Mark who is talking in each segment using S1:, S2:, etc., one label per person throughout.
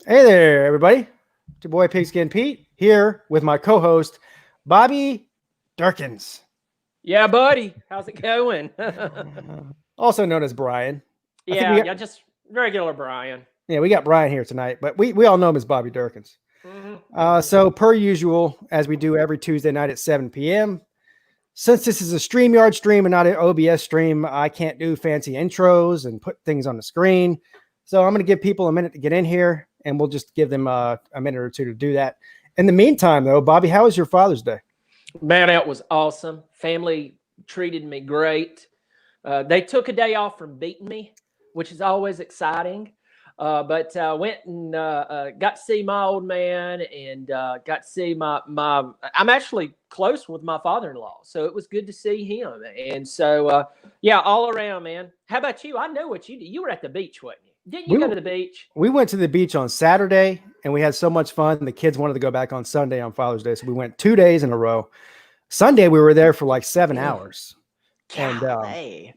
S1: Hey there, everybody. It's your boy Pigskin Pete here with my co-host Bobby Durkins.
S2: Yeah, buddy. How's it going?
S1: Also known as Brian.
S2: Yeah, just regular Brian.
S1: We got Brian here tonight, but we all know him as Bobby Durkins. So per usual, as we do every Tuesday night at 7 p.m., since this is a StreamYard stream and not an OBS stream, I can't do fancy intros and put things on the screen. So I'm going to give people a minute to get in here, and we'll just give them a minute or two to do that. In the meantime, though, Bobby, how was your Father's Day?
S2: Man, it was awesome. Family treated me great. They took a day off from beating me, which is always exciting. But went and got to see my old man and got to see my I'm actually close with my father-in-law, so it was good to see him. And so yeah, all around, man. How about you? I know what you did. You were at the beach, weren't you? Didn't you go to the beach?
S1: We went to the beach on Saturday, and we had so much fun. The kids wanted to go back on Sunday on Father's Day, so we went 2 days in a row. Sunday, we were there for like 7 hours. And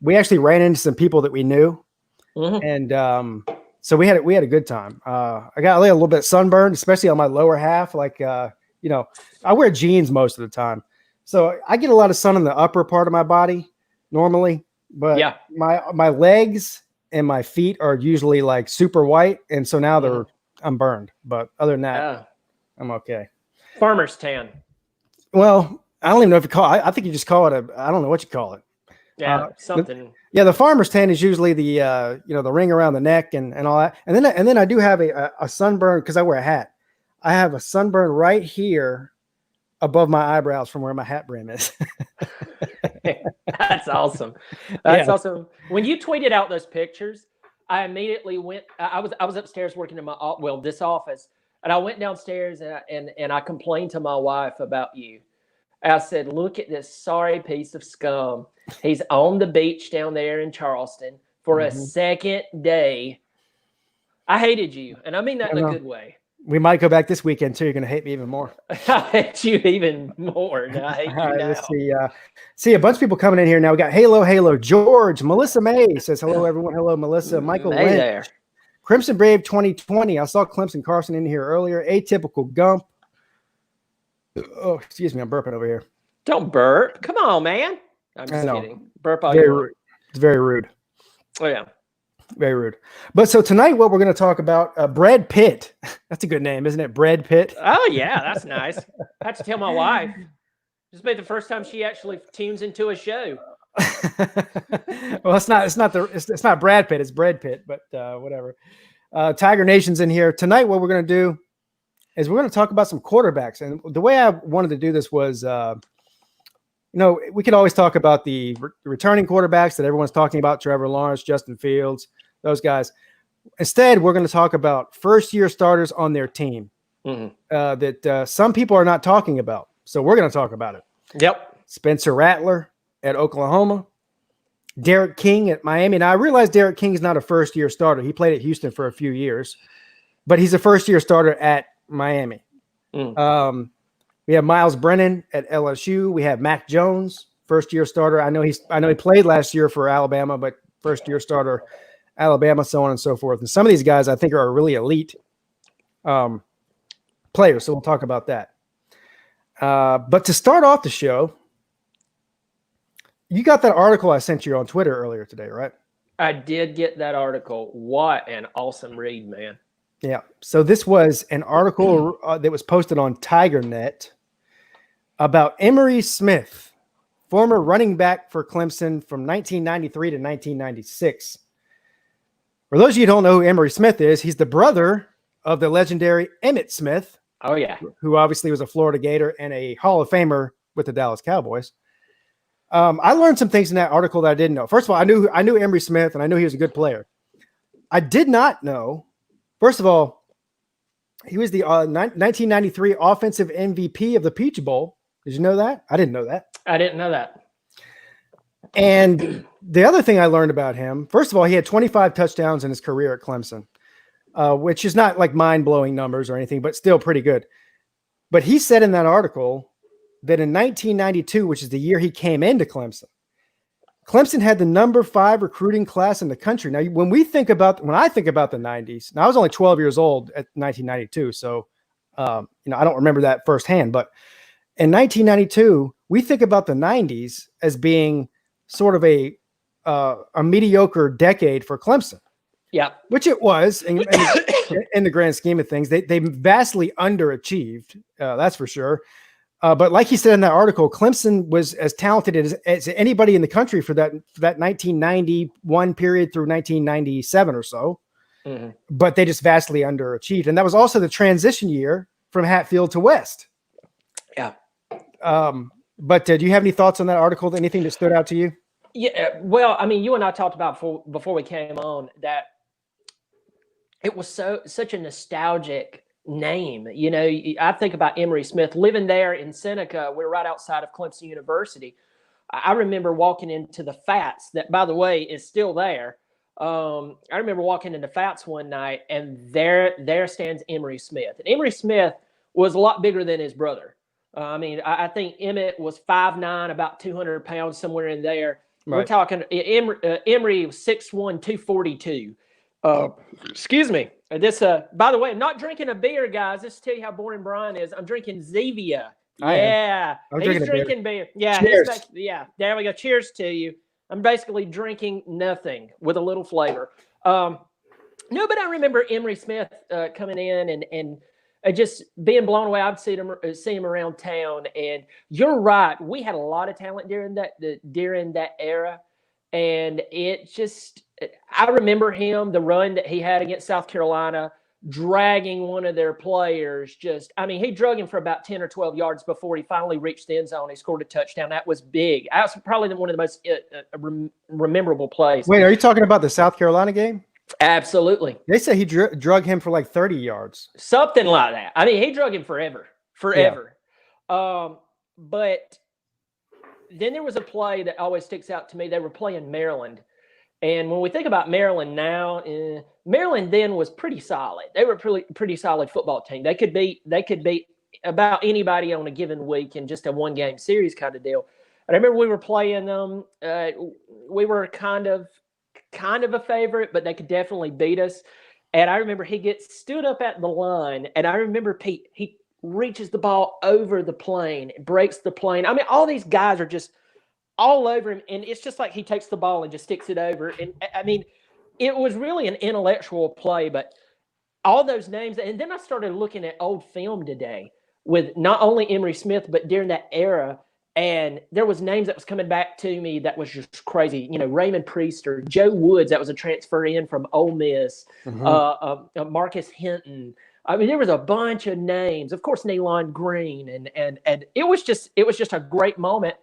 S1: we actually ran into some people that we knew. And so we had a good time. I got a little bit sunburned, especially on my lower half. Like, I wear jeans most of the time. So I get a lot of sun on the upper part of my body normally. But yeah, my legs and my feet are usually like super white. And so now I'm burned. But other than that, I'm okay.
S2: Farmer's tan.
S1: Well, I don't even know if you call it. I think you just call it I don't know what you call it.
S2: Yeah, something.
S1: The farmer's tan is usually the the ring around the neck and all that. And then I do have a sunburn because I wear a hat. I have a sunburn right here above my eyebrows from where my hat brim is.
S2: That's awesome. That's awesome. When you tweeted out those pictures, I immediately went. I was upstairs working in this office, and I went downstairs and I complained to my wife about you. I said, "Look at this sorry piece of scum. He's on the beach down there in Charleston for a second day." I hated you, and I mean that in a good way.
S1: We might go back this weekend too. You're going to hate me even more.
S2: I hate you even more. I hate you now.
S1: Let's see a bunch of people coming in here now. We got Halo, George, Melissa May says hello, everyone. Hello, Melissa. Michael Lynch.
S2: There.
S1: Crimson Brave 2020. I saw Clemson Carson in here earlier. Atypical Gump. Oh, excuse me. I'm burping over here.
S2: Don't burp. Come on, man. I'm just kidding. Burp all
S1: very rude. It's very rude.
S2: Oh, yeah.
S1: Very rude. But so tonight, what we're going to talk about, Brad Pitt. That's a good name, isn't it? Brad Pitt.
S2: Oh, yeah. That's nice. I have to tell my wife. This will be the first time she actually tunes into a show.
S1: Well, it's not Brad Pitt. It's Brad Pitt, but whatever. Tiger Nation's in here. Tonight, what we're going to do is we're going to talk about some quarterbacks. And the way I wanted to do this was, we could always talk about the returning quarterbacks that everyone's talking about, Trevor Lawrence, Justin Fields, those guys. Instead, we're going to talk about first-year starters on their team that some people are not talking about. So we're going to talk about it.
S2: Yep.
S1: Spencer Rattler at Oklahoma, Derek King at Miami. Now, I realize Derek King is not a first-year starter. He played at Houston for a few years, but he's a first-year starter at Miami. We have Miles Brennan at LSU. We have Mac Jones, first-year starter. I know he played last year for Alabama, but first-year starter, Alabama, so on and so forth. And some of these guys I think are really elite players, so we'll talk about that. But to start off the show, you got that article I sent you on Twitter earlier today, right?
S2: I did get that article. What an awesome read, man.
S1: Yeah. So this was an article that was posted on TigerNet about Emery Smith, former running back for Clemson from 1993 to 1996. For those of you who don't know who Emery Smith is, he's the brother of the legendary Emmitt Smith.
S2: Oh, yeah.
S1: Who obviously was a Florida Gator and a Hall of Famer with the Dallas Cowboys. I learned some things in that article that I didn't know. First of all, I knew Emery Smith, and I knew he was a good player. I did not know, first of all, he was the 1993 offensive MVP of the Peach Bowl. Did you know that? I didn't know that.
S2: I didn't know that.
S1: And the other thing I learned about him, first of all, he had 25 touchdowns in his career at Clemson, which is not like mind-blowing numbers or anything, but still pretty good. But he said in that article that in 1992, which is the year he came into Clemson, Clemson had the number 5 recruiting class in the country. Now, when I think about the 90s, now I was only 12 years old at 1992, so I don't remember that firsthand. But in 1992, we think about the 90s as being sort of a mediocre decade for Clemson.
S2: Yeah,
S1: which it was in the grand scheme of things. They vastly underachieved, that's for sure. But like he said in that article, Clemson was as talented as anybody in the country for that 1991 period through 1997 or so. Mm-hmm. But they just vastly underachieved. And that was also the transition year from Hatfield to West.
S2: Yeah.
S1: But do you have any thoughts on that article? Anything that stood out to you?
S2: Yeah. Well, I mean, you and I talked about before we came on that it was such a nostalgic name. I think about Emory Smith living there in Seneca. We're right outside of Clemson University. I remember walking into the Fats, that, by the way, is still there. I remember walking into Fats one night, and there stands Emory Smith. And Emory Smith was a lot bigger than his brother. I think Emmett was 5'9", about 200 pounds, somewhere in there. Right. We're talking Emory was 6'1", 242. Excuse me. This, by the way, I'm not drinking a beer, guys. Just to tell you how boring Brian is. I'm drinking Zevia. Yeah, he's drinking beer. Yeah, yeah. There we go. Cheers to you. I'm basically drinking nothing with a little flavor. No, but I remember Emory Smith coming in and just being blown away. I'd see him around town, and you're right. We had a lot of talent during that era, and it just. I remember him, the run that he had against South Carolina, dragging one of their players. He drug him for about 10 or 12 yards before he finally reached the end zone. He scored a touchdown. That was big. That was probably one of the most memorable plays.
S1: Wait, are you talking about the South Carolina game?
S2: Absolutely.
S1: They say he drug him for like 30 yards.
S2: Something like that. He drug him forever. Yeah. But then there was a play that always sticks out to me. They were playing Maryland. And when we think about Maryland now, Maryland then was pretty solid. They were a pretty solid football team. They could beat about anybody on a given week in just a one-game series kind of deal. And I remember we were playing them. We were kind of a favorite, but they could definitely beat us. And I remember he stood up at the line, and I remember Peete, he reaches the ball over the plane, breaks the plane. All these guys are just all over him, and it's just like he takes the ball and just sticks it over. And it was really an intellectual play, but all those names. And then I started looking at old film today with not only Emory Smith, but during that era. And there was names that was coming back to me that was just crazy. Raymond Priester, Joe Woods, that was a transfer in from Ole Miss, Marcus Hinton. There was a bunch of names. Of course, Nealon Green, and it was just a great moment.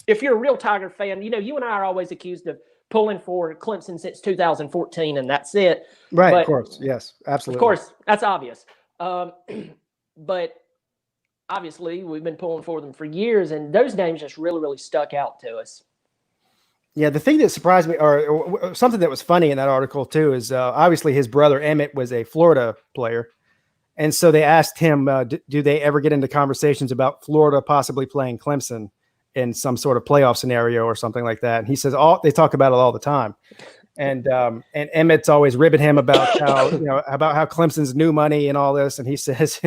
S2: If you're a real Tiger fan, you and I are always accused of pulling for Clemson since 2014, and that's it.
S1: Right, but, of course. Yes, absolutely.
S2: Of course, that's obvious. But obviously, we've been pulling for them for years, and those names just really, really stuck out to us.
S1: Yeah, the thing that surprised me, or something that was funny in that article, too, is obviously his brother Emmett was a Florida player. And so they asked him, do they ever get into conversations about Florida possibly playing Clemson in some sort of playoff scenario or something like that? And he says they talk about it all the time. And Emmett's always ribbing him about how Clemson's new money and all this. And he says,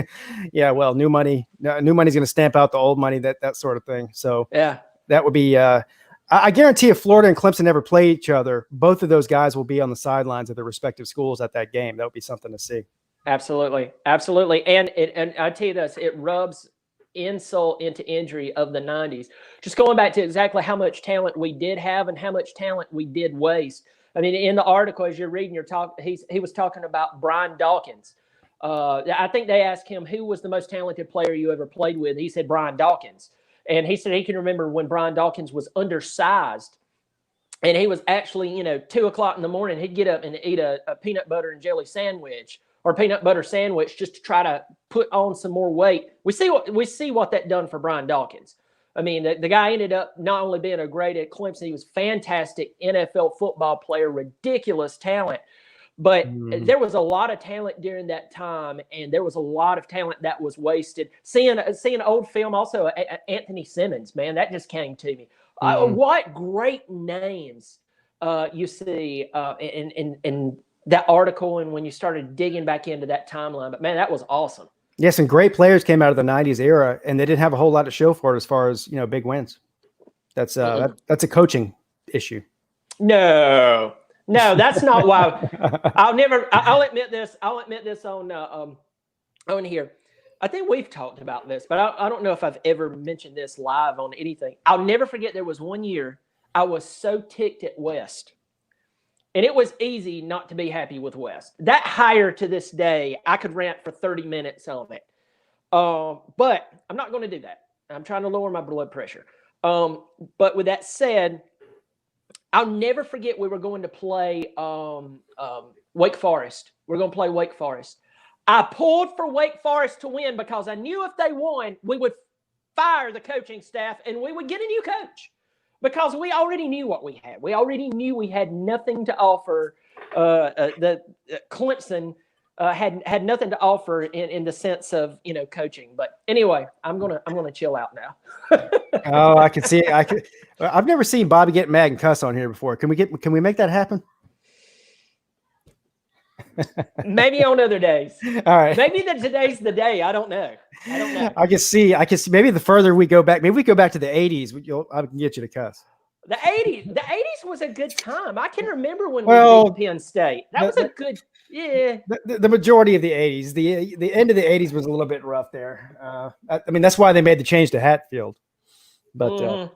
S1: yeah, well, new money's going to stamp out the old money, that sort of thing. So yeah, that would be, I guarantee if Florida and Clemson ever play each other, both of those guys will be on the sidelines of their respective schools at that game. That would be something to see.
S2: Absolutely. Absolutely. And I tell you this, it rubs insult into injury of the 90s. Just going back to exactly how much talent we did have and how much talent we did waste. In the article, as you're reading he was talking about Brian Dawkins. I think they asked him, who was the most talented player you ever played with? He said Brian Dawkins. And he said he can remember when Brian Dawkins was undersized. And he was actually, 2:00 in the morning, he'd get up and eat a peanut butter and jelly sandwich or peanut butter sandwich just to try to put on some more weight. We see what that done for Brian Dawkins. The guy ended up not only being a great at Clemson, he was fantastic NFL football player, ridiculous talent. But there was a lot of talent during that time, and there was a lot of talent that was wasted. Seeing old film, also Anthony Simmons, man, that just came to me. What great names you see in that article, and when you started digging back into that timeline. But man, that was awesome.
S1: Yes, and great players came out of the '90s era, and they didn't have a whole lot to show for it as far as big wins. That's that's a coaching issue.
S2: No, that's not why. I'll admit this. I'll admit this on here. I think we've talked about this, but I don't know if I've ever mentioned this live on anything. I'll never forget there was one year I was so ticked at West. And it was easy not to be happy with West. That hire to this day, I could rant for 30 minutes on it. But I'm not going to do that. I'm trying to lower my blood pressure. But with that said, I'll never forget we were going to play Wake Forest. We're going to play Wake Forest. I pulled for Wake Forest to win because I knew if they won, we would fire the coaching staff and we would get a new coach. Because we already knew what we had. We already knew we had nothing to offer. Clemson had nothing to offer in the sense of coaching. But anyway, I'm gonna chill out now.
S1: Oh, I can see. I've never seen Bobby get mad and cuss on here before. Can we make that happen?
S2: Maybe on other days.
S1: All right.
S2: Maybe today's the day. I don't know.
S1: I can see. Maybe the further we go back, maybe we go back to the '80s. I can get you to cuss.
S2: The '80s was a good time. I can remember when we beat Penn State. That was a good. Yeah.
S1: The majority of the '80s, the end of the '80s was a little bit rough there. I mean, that's why they made the change to Hatfield. But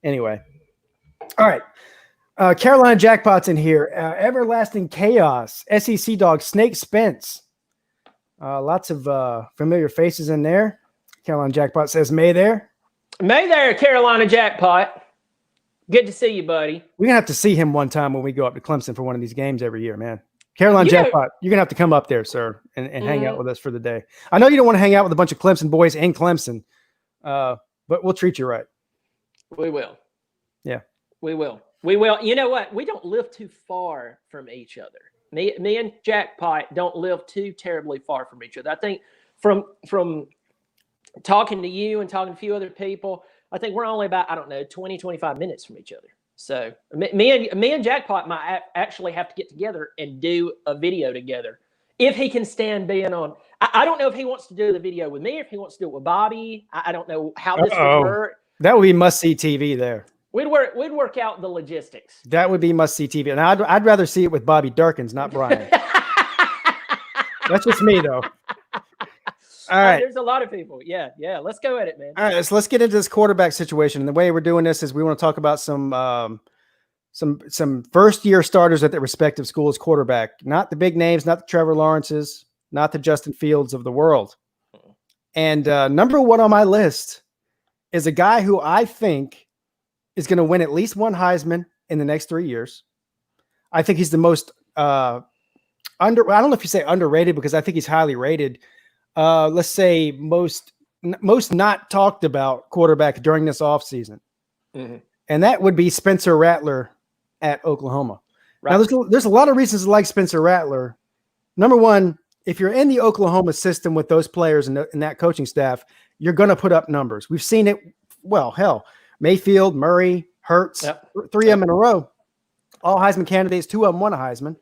S1: anyway, all right. Carolina Jackpot's in here. Everlasting Chaos. SEC Dog. Snakespence. Lots of familiar faces in there. Carolina Jackpot says, May there.
S2: May there, Carolina Jackpot. Good to see you, buddy.
S1: We're going to have to see him one time when we go up to Clemson for one of these games every year, man. Carolina Jackpot, you're going to have to come up there, sir, and hang out with us for the day. I know you don't want to hang out with a bunch of Clemson boys in Clemson, but we'll treat you right.
S2: We will.
S1: Yeah.
S2: We will. We will. You know what? We don't live too far from each other. Me and Jackpot don't live too terribly far from each other. I think from talking to you and talking to a few other people, I think we're only about, 20, 25 minutes from each other. So me and Jackpot might actually have to get together and do a video together. If he can stand being on. I don't know if he wants to do the video with me, if he wants to do it with Bobby. I don't know how this would work.
S1: That would be must-see TV there.
S2: We'd work out the logistics.
S1: That would be must-see TV. And I'd rather see it with Bobby Durkins, not Brian. That's just me, though. All right.
S2: There's a lot of people. Yeah. Let's go at it, man.
S1: All right, so let's get into this quarterback situation. And the way we're doing this is we want to talk about some first-year starters at their respective schools quarterback. Not the big names, not the Trevor Lawrences, not the Justin Fields of the world. And number one on my list is a guy who I think is going to win at least one Heisman in the next 3 years. I think he's the most I don't know if you say underrated because I think he's highly rated. Let's say most not talked about quarterback during this offseason. Mm-hmm. And that would be Spencer Rattler at Oklahoma. Right. Now, there's a lot of reasons to like Spencer Rattler. Number one, if you're in the Oklahoma system with those players and that coaching staff, you're going to put up numbers. We've seen it. Well, hell, Mayfield, Murray, Hurts, three of them in a row, all Heisman candidates, two of them won a Heisman.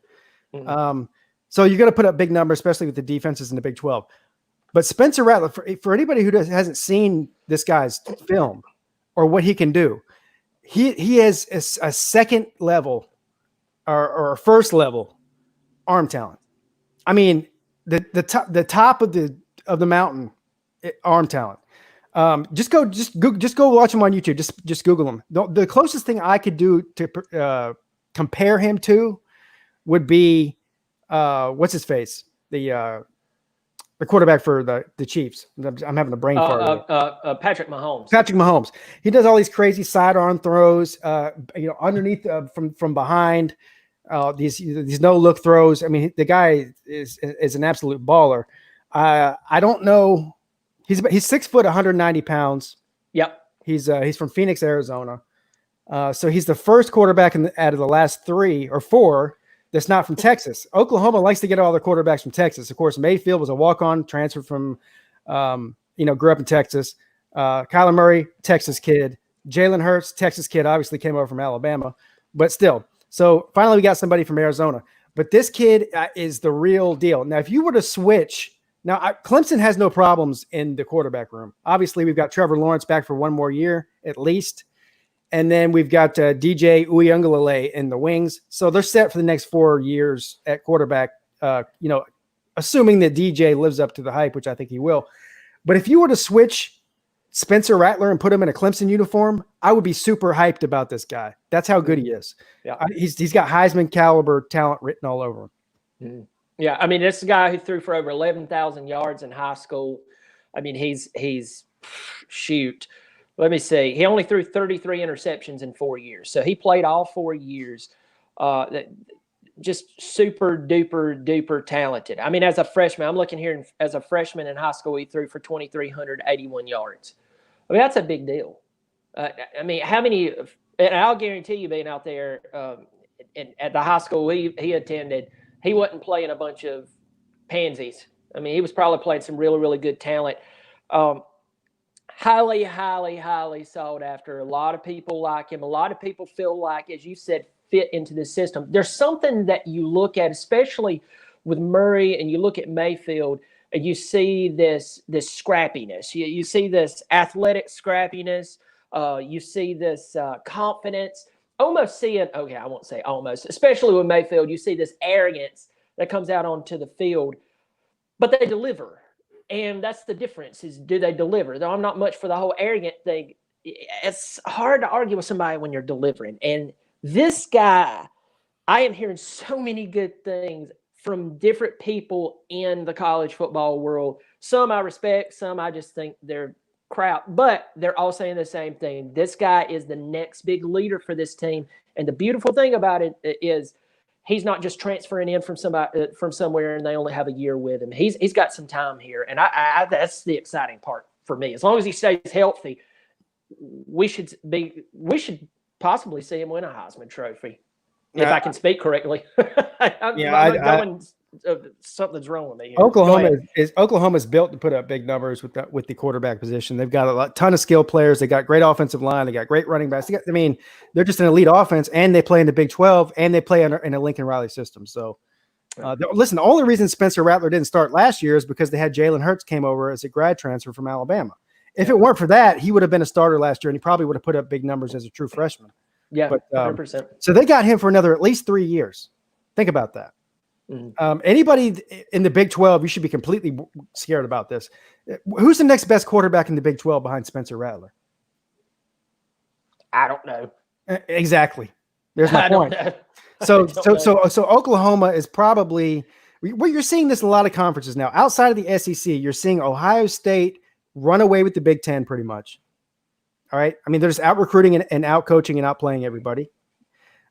S1: Mm-hmm. So you're going to put up big numbers, especially with the defenses in the Big 12. But Spencer Rattler, for anybody who hasn't seen this guy's film or what he can do, he has a second level or first level arm talent. I mean, the top of the mountain arm talent. Just go watch him on YouTube. Just Google him. The closest thing I could do to compare him to would be what's his face, the quarterback for the Chiefs. I'm having a brain fart.
S2: Patrick Mahomes.
S1: Patrick Mahomes. He does all these crazy sidearm throws, underneath from behind. These no look throws. I mean, the guy is an absolute baller. I don't know. He's 6 foot, 190 pounds.
S2: Yep.
S1: He's from Phoenix, Arizona. So he's the first quarterback out of the last 3 or 4 that's not from Texas. Oklahoma likes to get all their quarterbacks from Texas. Of course, Mayfield was a walk-on, transferred from, grew up in Texas. Kyler Murray, Texas kid. Jalen Hurts, Texas kid, obviously came over from Alabama, but still. So finally we got somebody from Arizona. But this kid is the real deal. Now, if you were to switch, Clemson has no problems in the quarterback room. Obviously, we've got Trevor Lawrence back for one more year at least. And then we've got DJ Uiagalelei in the wings. So they're set for the next 4 years at quarterback, assuming that DJ lives up to the hype, which I think he will. But if you were to switch Spencer Rattler and put him in a Clemson uniform, I would be super hyped about this guy. That's how good he is.
S2: Yeah.
S1: He's got Heisman caliber talent written all over him.
S2: Mm-hmm. Yeah, I mean, this is a guy who threw for over 11,000 yards in high school. I mean, he's shoot. Let me see. He only threw 33 interceptions in 4 years. So he played all 4 years. Just super duper talented. I mean, as a freshman, I'm looking here as a freshman in high school, he threw for 2,381 yards. I mean, that's a big deal. I mean, how many, and I'll guarantee you being out there at the high school he attended, he wasn't playing a bunch of pansies. I mean, he was probably playing some really, really good talent. Highly sought after. A lot of people like him. A lot of people feel like, as you said, fit into the system. There's something that you look at, especially with Murray, and you look at Mayfield, and you see this scrappiness. You see this athletic scrappiness. You see this confidence. Almost seeing, okay, I won't say almost, especially with Mayfield, you see this arrogance that comes out onto the field, but they deliver. And that's the difference, is do they deliver? Though I'm not much for the whole arrogant thing. It's hard to argue with somebody when you're delivering. And this guy, I am hearing so many good things from different people in the college football world. Some I respect, some I just think they're crap, but they're all saying the same thing. This guy is the next big leader for this team. And the beautiful thing about it is he's not just transferring in from somewhere and they only have a year with him. He's got some time here. And I that's the exciting part for me. As long as he stays healthy, we should possibly see him win a Heisman Trophy, if I can speak correctly. Something's wrong with me here.
S1: Oklahoma's built to put up big numbers with the quarterback position. They've got a ton of skilled players. They got great offensive line. They got great running backs. They're just an elite offense, and they play in the Big 12, and they play in a Lincoln Riley system. So, listen, the only reason Spencer Rattler didn't start last year is because they had Jalen Hurts came over as a grad transfer from Alabama. If it weren't for that, he would have been a starter last year, and he probably would have put up big numbers as a true freshman.
S2: Yeah, but, 100%.
S1: So they got him for another at least 3 years. Think about that. Mm-hmm. Anybody in the Big 12, you should be completely scared about this. Who's the next best quarterback in the Big 12 behind Spencer Rattler?
S2: I don't know.
S1: Exactly. There's my point. So Oklahoma is probably – you're seeing this in a lot of conferences now. Outside of the SEC, you're seeing Ohio State run away with the Big 10 pretty much. All right. I mean, they're just out recruiting and out coaching and out playing everybody.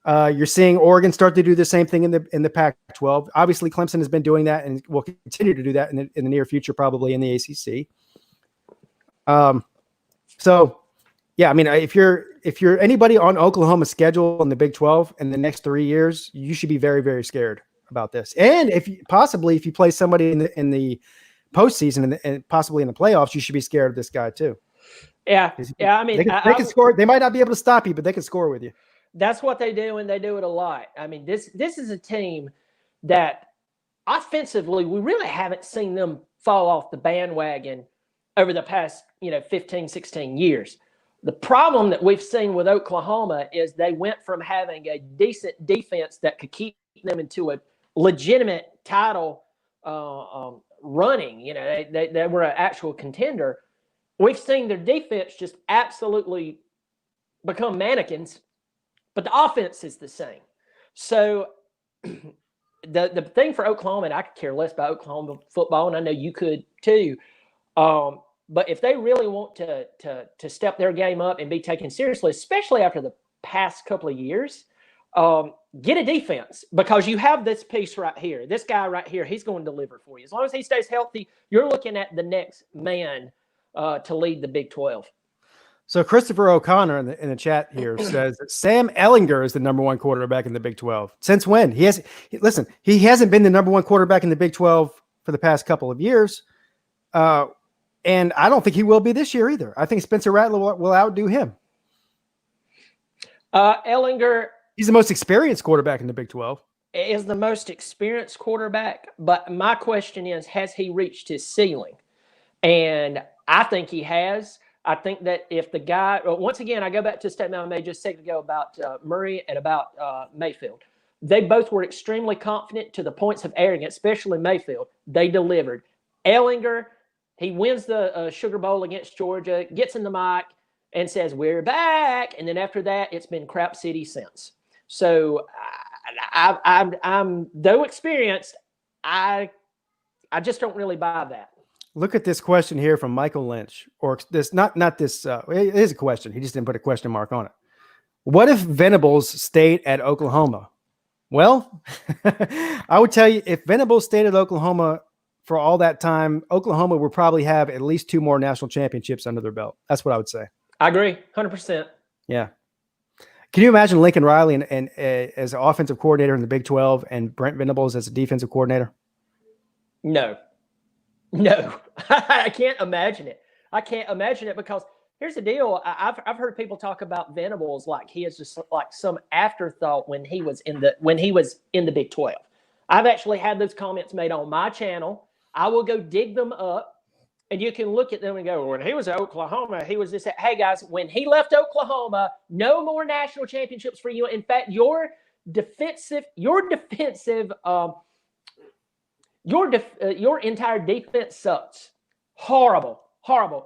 S1: You're seeing Oregon start to do the same thing in the Pac-12. Obviously, Clemson has been doing that and will continue to do that in the near future, probably in the ACC. So, yeah, I mean, if you're anybody on Oklahoma's schedule in the Big 12 in the next 3 years, you should be very, very scared about this. And if you play somebody in the postseason and possibly in the playoffs, you should be scared of this guy too.
S2: Yeah. I mean,
S1: they can score. They might not be able to stop you, but they can score with you.
S2: That's what they do, and they do it a lot. I mean, this is a team that offensively, we really haven't seen them fall off the bandwagon over the past, 15, 16 years. The problem that we've seen with Oklahoma is they went from having a decent defense that could keep them into a legitimate title running. They were an actual contender. We've seen their defense just absolutely become mannequins, but the offense is the same. So the thing for Oklahoma, and I could care less about Oklahoma football, and I know you could too. But if they really want to step their game up and be taken seriously, especially after the past couple of years, get a defense, because you have this piece right here. This guy right here, he's going to deliver for you. As long as he stays healthy, you're looking at the next man to lead the Big 12.
S1: So Christopher O'Connor in the chat here says that Sam Ehlinger is the number one quarterback in the Big 12. Since when? He hasn't been the number one quarterback in the Big 12 for the past couple of years. And I don't think he will be this year either. I think Spencer Rattler will outdo him.
S2: Ehlinger.
S1: He's the most experienced quarterback in the Big 12.
S2: Is the most experienced quarterback, but my question is, has he reached his ceiling? And I think he has. I think that if the guy, once again, I go back to a statement I made just a second ago about Murray and about Mayfield. They both were extremely confident to the points of arrogance, especially Mayfield. They delivered. Ehlinger, he wins the Sugar Bowl against Georgia, gets in the mic and says, "We're back." And then after that, it's been crap city since. So I'm though experienced, I just don't really buy that.
S1: Look at this question here from Michael Lynch, or this not this. It is a question. He just didn't put a question mark on it. What if Venables stayed at Oklahoma? Well, I would tell you, if Venables stayed at Oklahoma for all that time, Oklahoma would probably have at least 2 more national championships under their belt. That's what I would say.
S2: I agree, 100%.
S1: Yeah. Can you imagine Lincoln Riley and as an offensive coordinator in the Big 12 and Brent Venables as a defensive coordinator?
S2: No, I can't imagine it. I can't imagine it because here's the deal. I've heard people talk about Venables like he is just like some afterthought when he was in the Big 12. I've actually had those comments made on my channel. I will go dig them up. And you can look at them and go, when he was at Oklahoma, he was this. Hey, guys, when he left Oklahoma, no more national championships for you. In fact, your entire defense sucks. Horrible.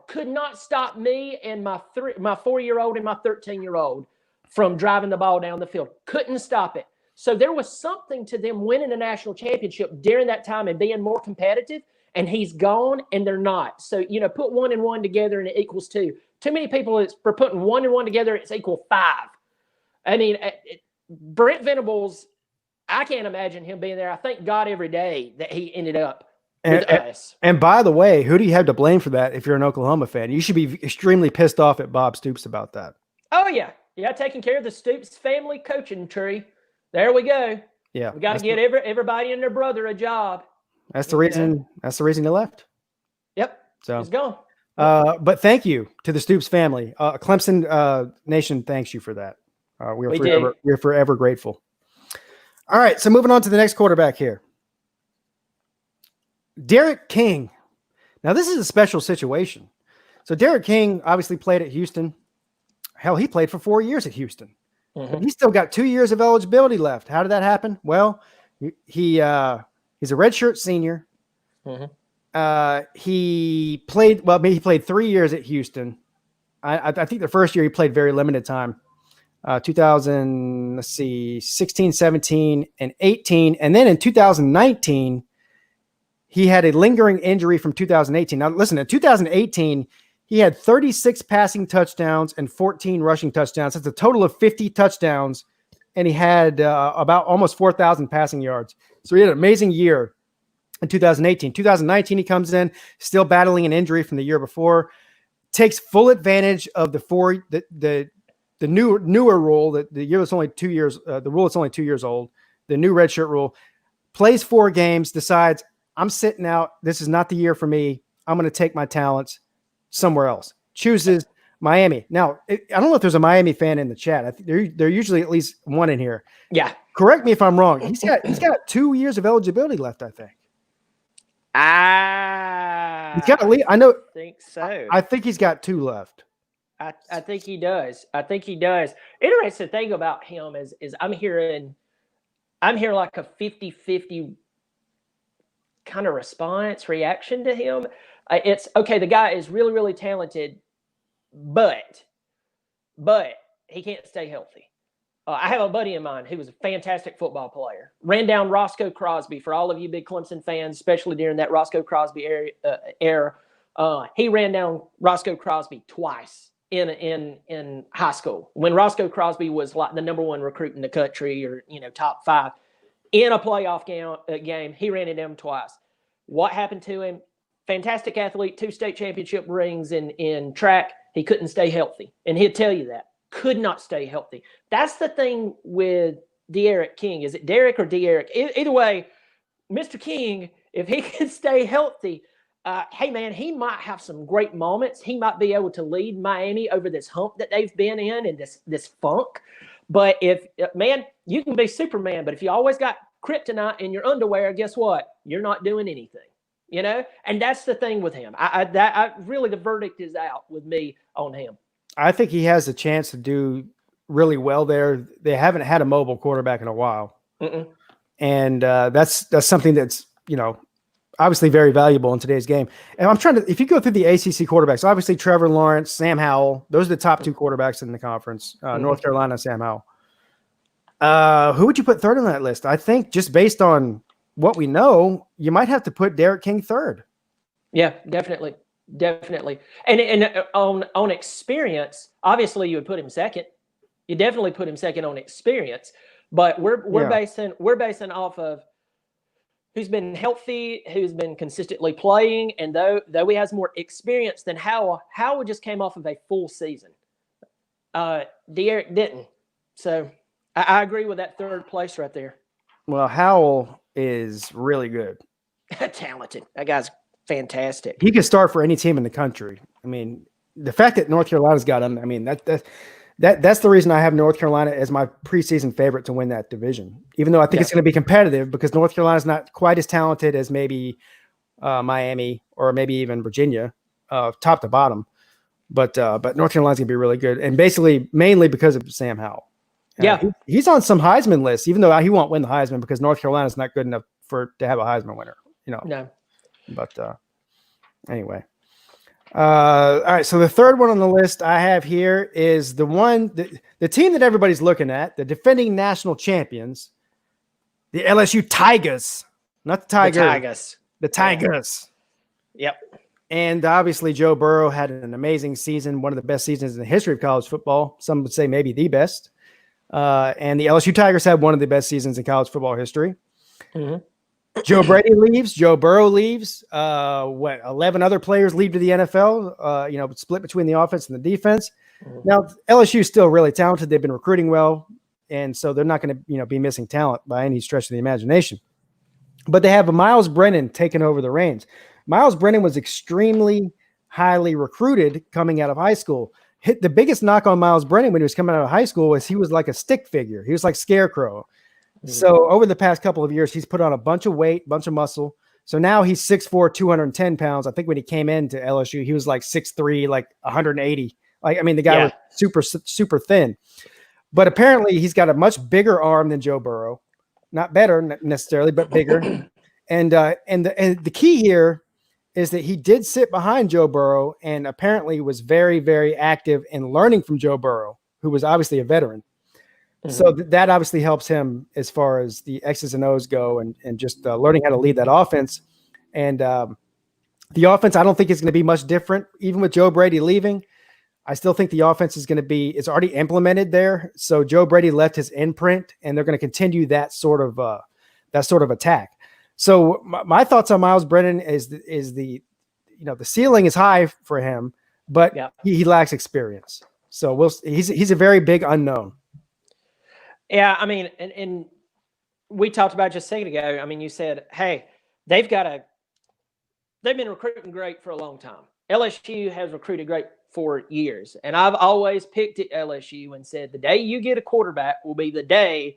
S2: Could not stop me and my 4-year-old and my 13-year-old from driving the ball down the field. Couldn't stop it. So there was something to them winning a national championship during that time and being more competitive. And he's gone, and they're not. So, put 1 and 1 together, and it equals 2. Too many people, for putting 1 and 1 together, it's equal 5. I mean, Brent Venables, I can't imagine him being there. I thank God every day that he ended up with us.
S1: And by the way, who do you have to blame for that if you're an Oklahoma fan? You should be extremely pissed off at Bob Stoops about that.
S2: Oh, yeah. Yeah, taking care of the Stoops family coaching tree. There we go.
S1: Yeah.
S2: We got to get everybody and their brother a job.
S1: That's the reason. That's the reason he left.
S2: Yep.
S1: So
S2: he's gone.
S1: But thank you to the Stoops family. Clemson Nation thanks you for that. We're forever grateful. All right, so moving on to the next quarterback here, Derek King. Now this is a special situation. So Derek King obviously played at Houston. Hell, he played for 4 years at Houston. Mm-hmm. He's still got 2 years of eligibility left. How did that happen? Well, he's a redshirt senior. Mm-hmm. He played 3 years at Houston. I think the first year he played very limited time. 16, 17, and 18. And then in 2019, he had a lingering injury from 2018. Now listen, in 2018, he had 36 passing touchdowns and 14 rushing touchdowns. That's a total of 50 touchdowns. And he had about almost 4,000 passing yards. So he had an amazing year in 2018. 2019, he comes in, still battling an injury from the year before, takes full advantage of the newer rule, that the year that's only 2 years, the rule that's only 2 years old, the new redshirt rule, plays 4 games, decides, I'm sitting out. This is not the year for me. I'm going to take my talents somewhere else. Chooses Miami. Now, I don't know if there's a Miami fan in the chat. I think there usually at least one in here.
S2: Yeah.
S1: Correct me if I'm wrong. He's got 2 years of eligibility left, I think. He's got I think so. I think he's got 2 left.
S2: I think he does. Interesting thing about him is I'm hearing like a 50-50 kind of reaction to him. It's okay. The guy is really, really talented, but he can't stay healthy. I have a buddy of mine who was a fantastic football player. Ran down Roscoe Crosby. For all of you big Clemson fans, especially during that Roscoe Crosby era, he ran down Roscoe Crosby twice in high school when Roscoe Crosby was like the number 1 recruit in the country, or top 5 in a playoff game. He ran into him twice. What happened to him? Fantastic athlete, 2 state championship rings in track. He couldn't stay healthy, and he'll tell you that. Could not stay healthy. That's the thing with Derek King. Is it Derek or Derek? Either way, Mr. King, if he can stay healthy, hey man, he might have some great moments. He might be able to lead Miami over this hump that they've been in and this funk. But if, man, you can be Superman, but if you always got kryptonite in your underwear, guess what? You're not doing anything, you know? And that's the thing with him. I really, the verdict is out with me on him.
S1: I think he has a chance to do really well there. They haven't had a mobile quarterback in a while. And that's something that's, you know, obviously very valuable in today's game. And I'm trying to, if you go through the ACC quarterbacks, obviously Trevor Lawrence, Sam Howell, those are the top two quarterbacks in the conference, North Carolina, Sam Howell. Who would you put third on that list? I think just based on what we know, you might have to put Derek King third.
S2: Yeah, definitely. Definitely. And on experience, obviously you would put him second. You definitely put him second on experience, but we're basing off of who's been healthy, who's been consistently playing, and though he has more experience than Howell just came off of a full season. Derek didn't. So I agree with that third place right there.
S1: Well, Howell is really good.
S2: Talented. That guy's fantastic.
S1: He could start for any team in the country. I mean, the fact that North Carolina's got him, I mean, that's the reason I have North Carolina as my preseason favorite to win that division, even though I think it's going to be competitive because North Carolina's not quite as talented as maybe Miami or maybe even Virginia, top to bottom. But North Carolina's going to be really good, and basically mainly because of Sam Howell. He's on some Heisman lists, even though he won't win the Heisman because North Carolina's not good enough to have a Heisman winner. You know.
S2: No.
S1: But anyway. All right. So the third one on the list I have here is the team that everybody's looking at, the defending national champions, the LSU Tigers, not the Tigers. The Tigers.
S2: Yep.
S1: And obviously Joe Burrow had an amazing season, one of the best seasons in the history of college football. Some would say maybe the best. And the LSU Tigers had one of the best seasons in college football history. Joe Brady leaves. Joe Burrow leaves. 11 other players leave to the NFL, split between the offense and the defense. Now, LSU is still really talented. They've been recruiting well, and so they're not going to be missing talent by any stretch of the imagination. But they have a Miles Brennan taking over the reins. Miles Brennan was extremely highly recruited coming out of high school. The biggest knock on Miles Brennan when he was coming out of high school was he was like a stick figure. He was like Scarecrow. So over the past couple of years, he's put on a bunch of weight, bunch of muscle. So now he's 6'4", 210 pounds. I think when he came into LSU, he was like 6'3", like 180. The guy was super, super thin. But apparently he's got a much bigger arm than Joe Burrow. Not better necessarily, but bigger. And the key here is that he did sit behind Joe Burrow and apparently was very, very active in learning from Joe Burrow, who was obviously a veteran. So that obviously helps him as far as the X's and O's go and just learning how to lead that offense. And the offense, I don't think is going to be much different. Even with Joe Brady leaving, I still think the offense is going to be – it's already implemented there. So Joe Brady left his imprint, and they're going to continue that sort of attack. So my thoughts on Miles Brennan is the ceiling is high for him, but he lacks experience. So he's a very big unknown.
S2: Yeah, I mean, and we talked about just a second ago. I mean, you said, hey, they've been recruiting great for a long time. LSU has recruited great for years. And I've always picked at LSU and said the day you get a quarterback will be the day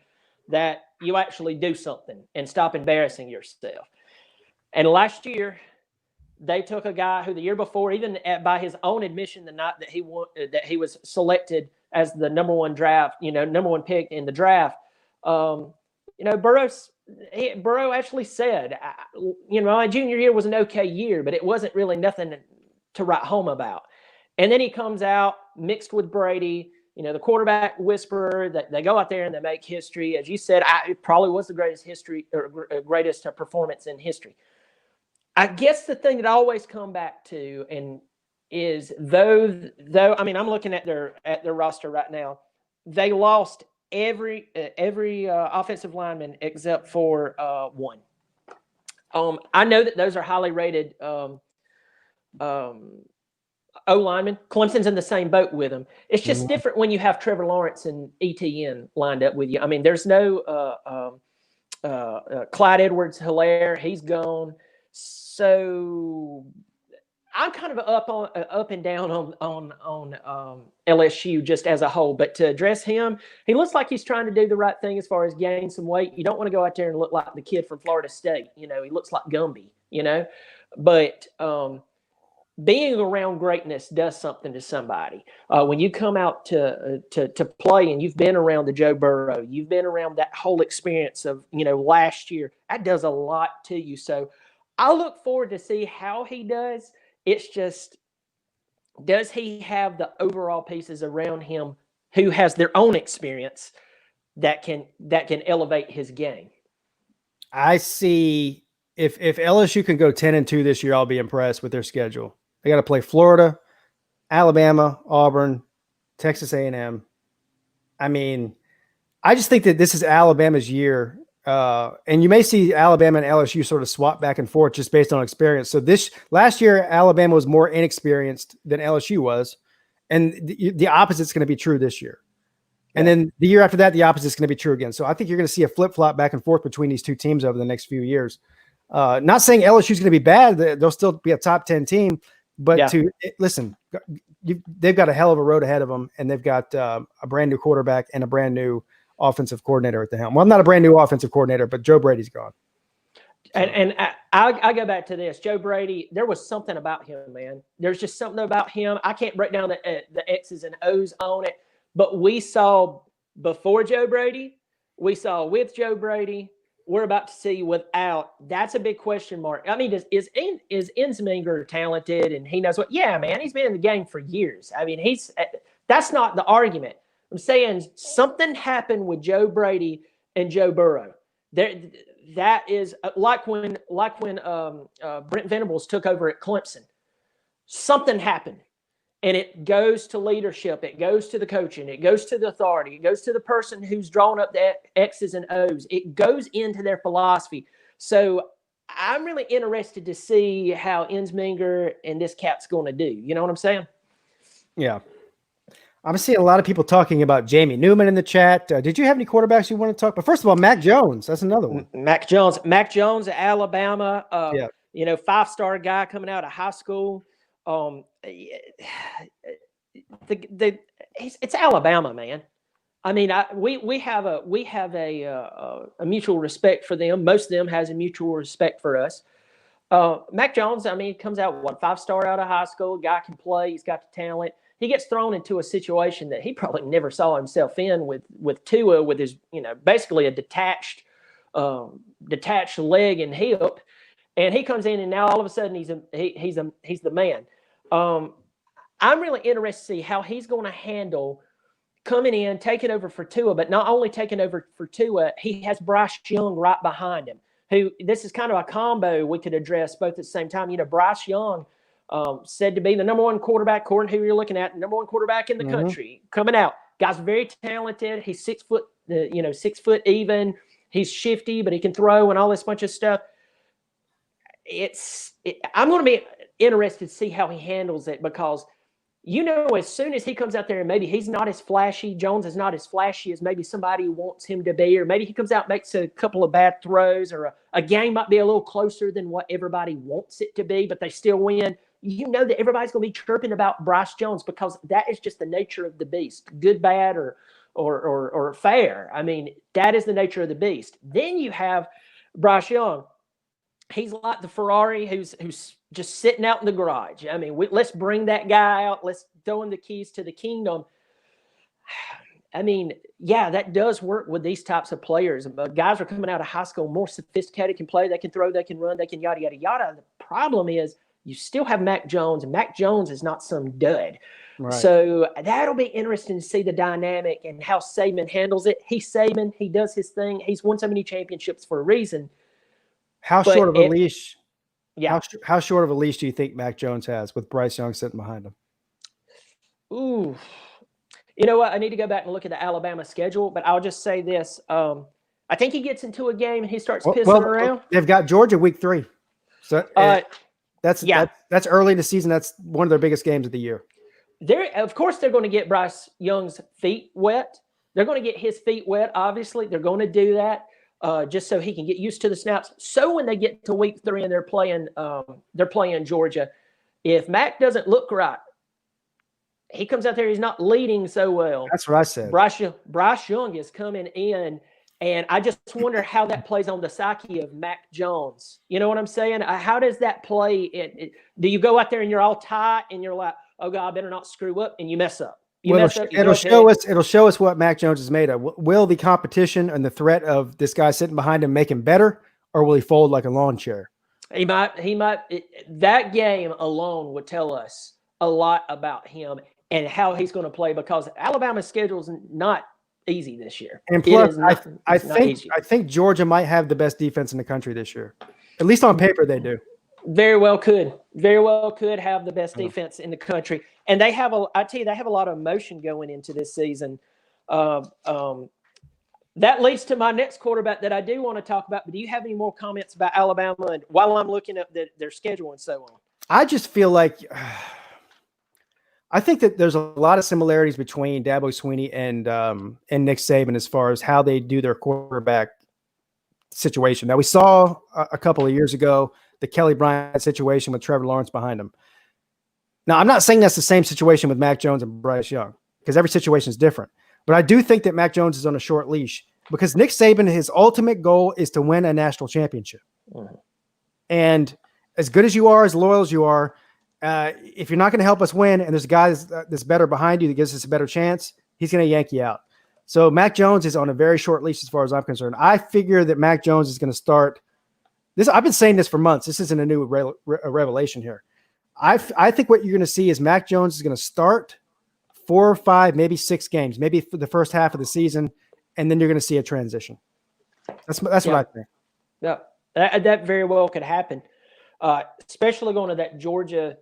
S2: that you actually do something and stop embarrassing yourself. And last year, they took a guy who the year before, even by his own admission, the night that he was selected as the number one pick in the draft, Burrow actually said, my junior year was an okay year, but it wasn't really nothing to write home about. And then he comes out mixed with Brady, the quarterback whisperer, that they go out there and they make history. As you said, it probably was the greatest performance in history. I guess the thing that I always come back to is though I mean, I'm looking at their roster right now. They lost every offensive lineman except for one. I know that those are highly rated O-linemen. Clemson's in the same boat with them. It's just different when you have Trevor Lawrence and ETN lined up with you. I mean, there's no Clyde Edwards-Helaire. He's gone. So I'm kind of up and down on LSU just as a whole. But to address him, he looks like he's trying to do the right thing as far as gain some weight. You don't want to go out there and look like the kid from Florida State. He looks like Gumby. But being around greatness does something to somebody. When you come out to play and you've been around the Joe Burrow, you've been around that whole experience of last year, that does a lot to you. So I look forward to see how he does. It's just, does he have the overall pieces around him who has their own experience that can elevate his game?
S1: I see if LSU can go 10-2 this year, I'll be impressed with their schedule. They got to play Florida, Alabama, Auburn, Texas A&M. I mean, I just think that this is Alabama's year. And you may see Alabama and LSU sort of swap back and forth just based on experience. So last year, Alabama was more inexperienced than LSU was. And the opposite is going to be true this year. And then the year after that, the opposite is going to be true again. So I think you're going to see a flip-flop back and forth between these two teams over the next few years. Not saying LSU is going to be bad. They'll still be a top 10 team. But listen, they've got a hell of a road ahead of them. And they've got a brand new quarterback and a brand new offensive coordinator at the helm. Well, not a brand new offensive coordinator, but Joe Brady's gone. So.
S2: And I go back to this. Joe Brady, there was something about him, man. There's just something about him. I can't break down the X's and O's on it, but we saw before Joe Brady, we saw with Joe Brady, we're about to see without. That's a big question mark. I mean, is Ensminger talented and he knows what? Yeah, man, he's been in the game for years. I mean, that's not the argument. I'm saying something happened with Joe Brady and Joe Burrow. That is like when Brent Venables took over at Clemson. Something happened, and it goes to leadership. It goes to the coaching. It goes to the authority. It goes to the person who's drawn up the X's and O's. It goes into their philosophy. So I'm really interested to see how Ensminger and this cat's going to do. You know what I'm saying?
S1: Yeah. I'm seeing a lot of people talking about Jamie Newman in the chat. Did you have any quarterbacks you want to talk? But first of all, Mac Jones. That's another one.
S2: Mac Jones at Alabama. 5-star guy coming out of high school. It's Alabama, man. I mean, we have a mutual respect for them. Most of them has a mutual respect for us. Mac Jones, I mean, comes out 5-star out of high school. Guy can play. He's got the talent. He gets thrown into a situation that he probably never saw himself in with Tua, with his, basically a detached leg and hip, and he comes in and now all of a sudden he's the man. I'm really interested to see how he's going to handle coming in, taking over for Tua, but not only taking over for Tua, he has Bryce Young right behind him. Who this is kind of a combo we could address both at the same time. Bryce Young. Said to be the number one quarterback, according to who you're looking at, number one quarterback in the country coming out. Guy's very talented. He's 6 foot, 6 foot even. He's shifty, but he can throw and all this bunch of stuff. I'm going to be interested to see how he handles it because, as soon as he comes out there and maybe he's not as flashy, Jones is not as flashy as maybe somebody wants him to be, or maybe he comes out and makes a couple of bad throws, or a game might be a little closer than what everybody wants it to be, but they still win. That everybody's going to be chirping about Bryce Jones because that is just the nature of the beast, good, bad, or fair. I mean, that is the nature of the beast. Then you have Bryce Young. He's like the Ferrari who's just sitting out in the garage. I mean, let's bring that guy out. Let's throw him the keys to the kingdom. I mean, yeah, that does work with these types of players. Guys are coming out of high school more sophisticated, can play, they can throw, they can run, they can yada, yada, yada. The problem is, you still have Mac Jones, and Mac Jones is not some dud. Right. So that'll be interesting to see the dynamic and how Saban handles it. He's Saban. He does his thing. He's won so many championships for a reason.
S1: How short of a leash? Yeah. How short of a leash do you think Mac Jones has with Bryce Young sitting behind him?
S2: Ooh. You know what? I need to go back and look at the Alabama schedule, but I'll just say this. I think he gets into a game and he starts pissing around.
S1: They've got Georgia week 3. So that's early in the season. That's one of their biggest games of the year.
S2: Of course, they're going to get Bryce Young's feet wet. They're going to get his feet wet. Obviously, they're going to do that just so he can get used to the snaps. So when they get to week 3 and they're playing Georgia, if Mac doesn't look right, he comes out there, he's not leading so well.
S1: That's what I said.
S2: Bryce Young is coming in, and I just wonder how that plays on the psyche of Mac Jones. You know what I'm saying? How does that play? Do you go out there and you're all tight and you're like, oh God, I better not screw up, and you mess up?
S1: It'll show us what Mac Jones is made of. Will the competition and the threat of this guy sitting behind him make him better, or will he fold like a lawn chair?
S2: He might. That game alone would tell us a lot about him and how he's going to play, because Alabama's schedule is not easy this year.
S1: And plus, I think Georgia might have the best defense in the country this year. At least on paper, they do.
S2: Very well could have the best defense in the country. And they have they have a lot of emotion going into this season. That leads to my next quarterback that I do want to talk about. But do you have any more comments about Alabama and while I'm looking up their schedule and so on?
S1: I just feel like I think that there's a lot of similarities between Dabo Swinney and Nick Saban as far as how they do their quarterback situation. Now, we saw a couple of years ago the Kelly Bryant situation with Trevor Lawrence behind him. Now, I'm not saying that's the same situation with Mac Jones and Bryce Young, because every situation is different. But I do think that Mac Jones is on a short leash, because Nick Saban, his ultimate goal is to win a national championship. Mm-hmm. And as good as you are, as loyal as you are, if you're not going to help us win and there's a guy that's better behind you that gives us a better chance, he's going to yank you out. So Mac Jones is on a very short leash as far as I'm concerned. I figure that Mac Jones is going to start this. I've been saying this for months. This isn't a new revelation here. I think what you're going to see is Mac Jones is going to start 4 or 5, maybe 6 games, maybe for the first half of the season, and then you're going to see a transition. That's what I think.
S2: Yeah, that very well could happen, especially going to that Georgia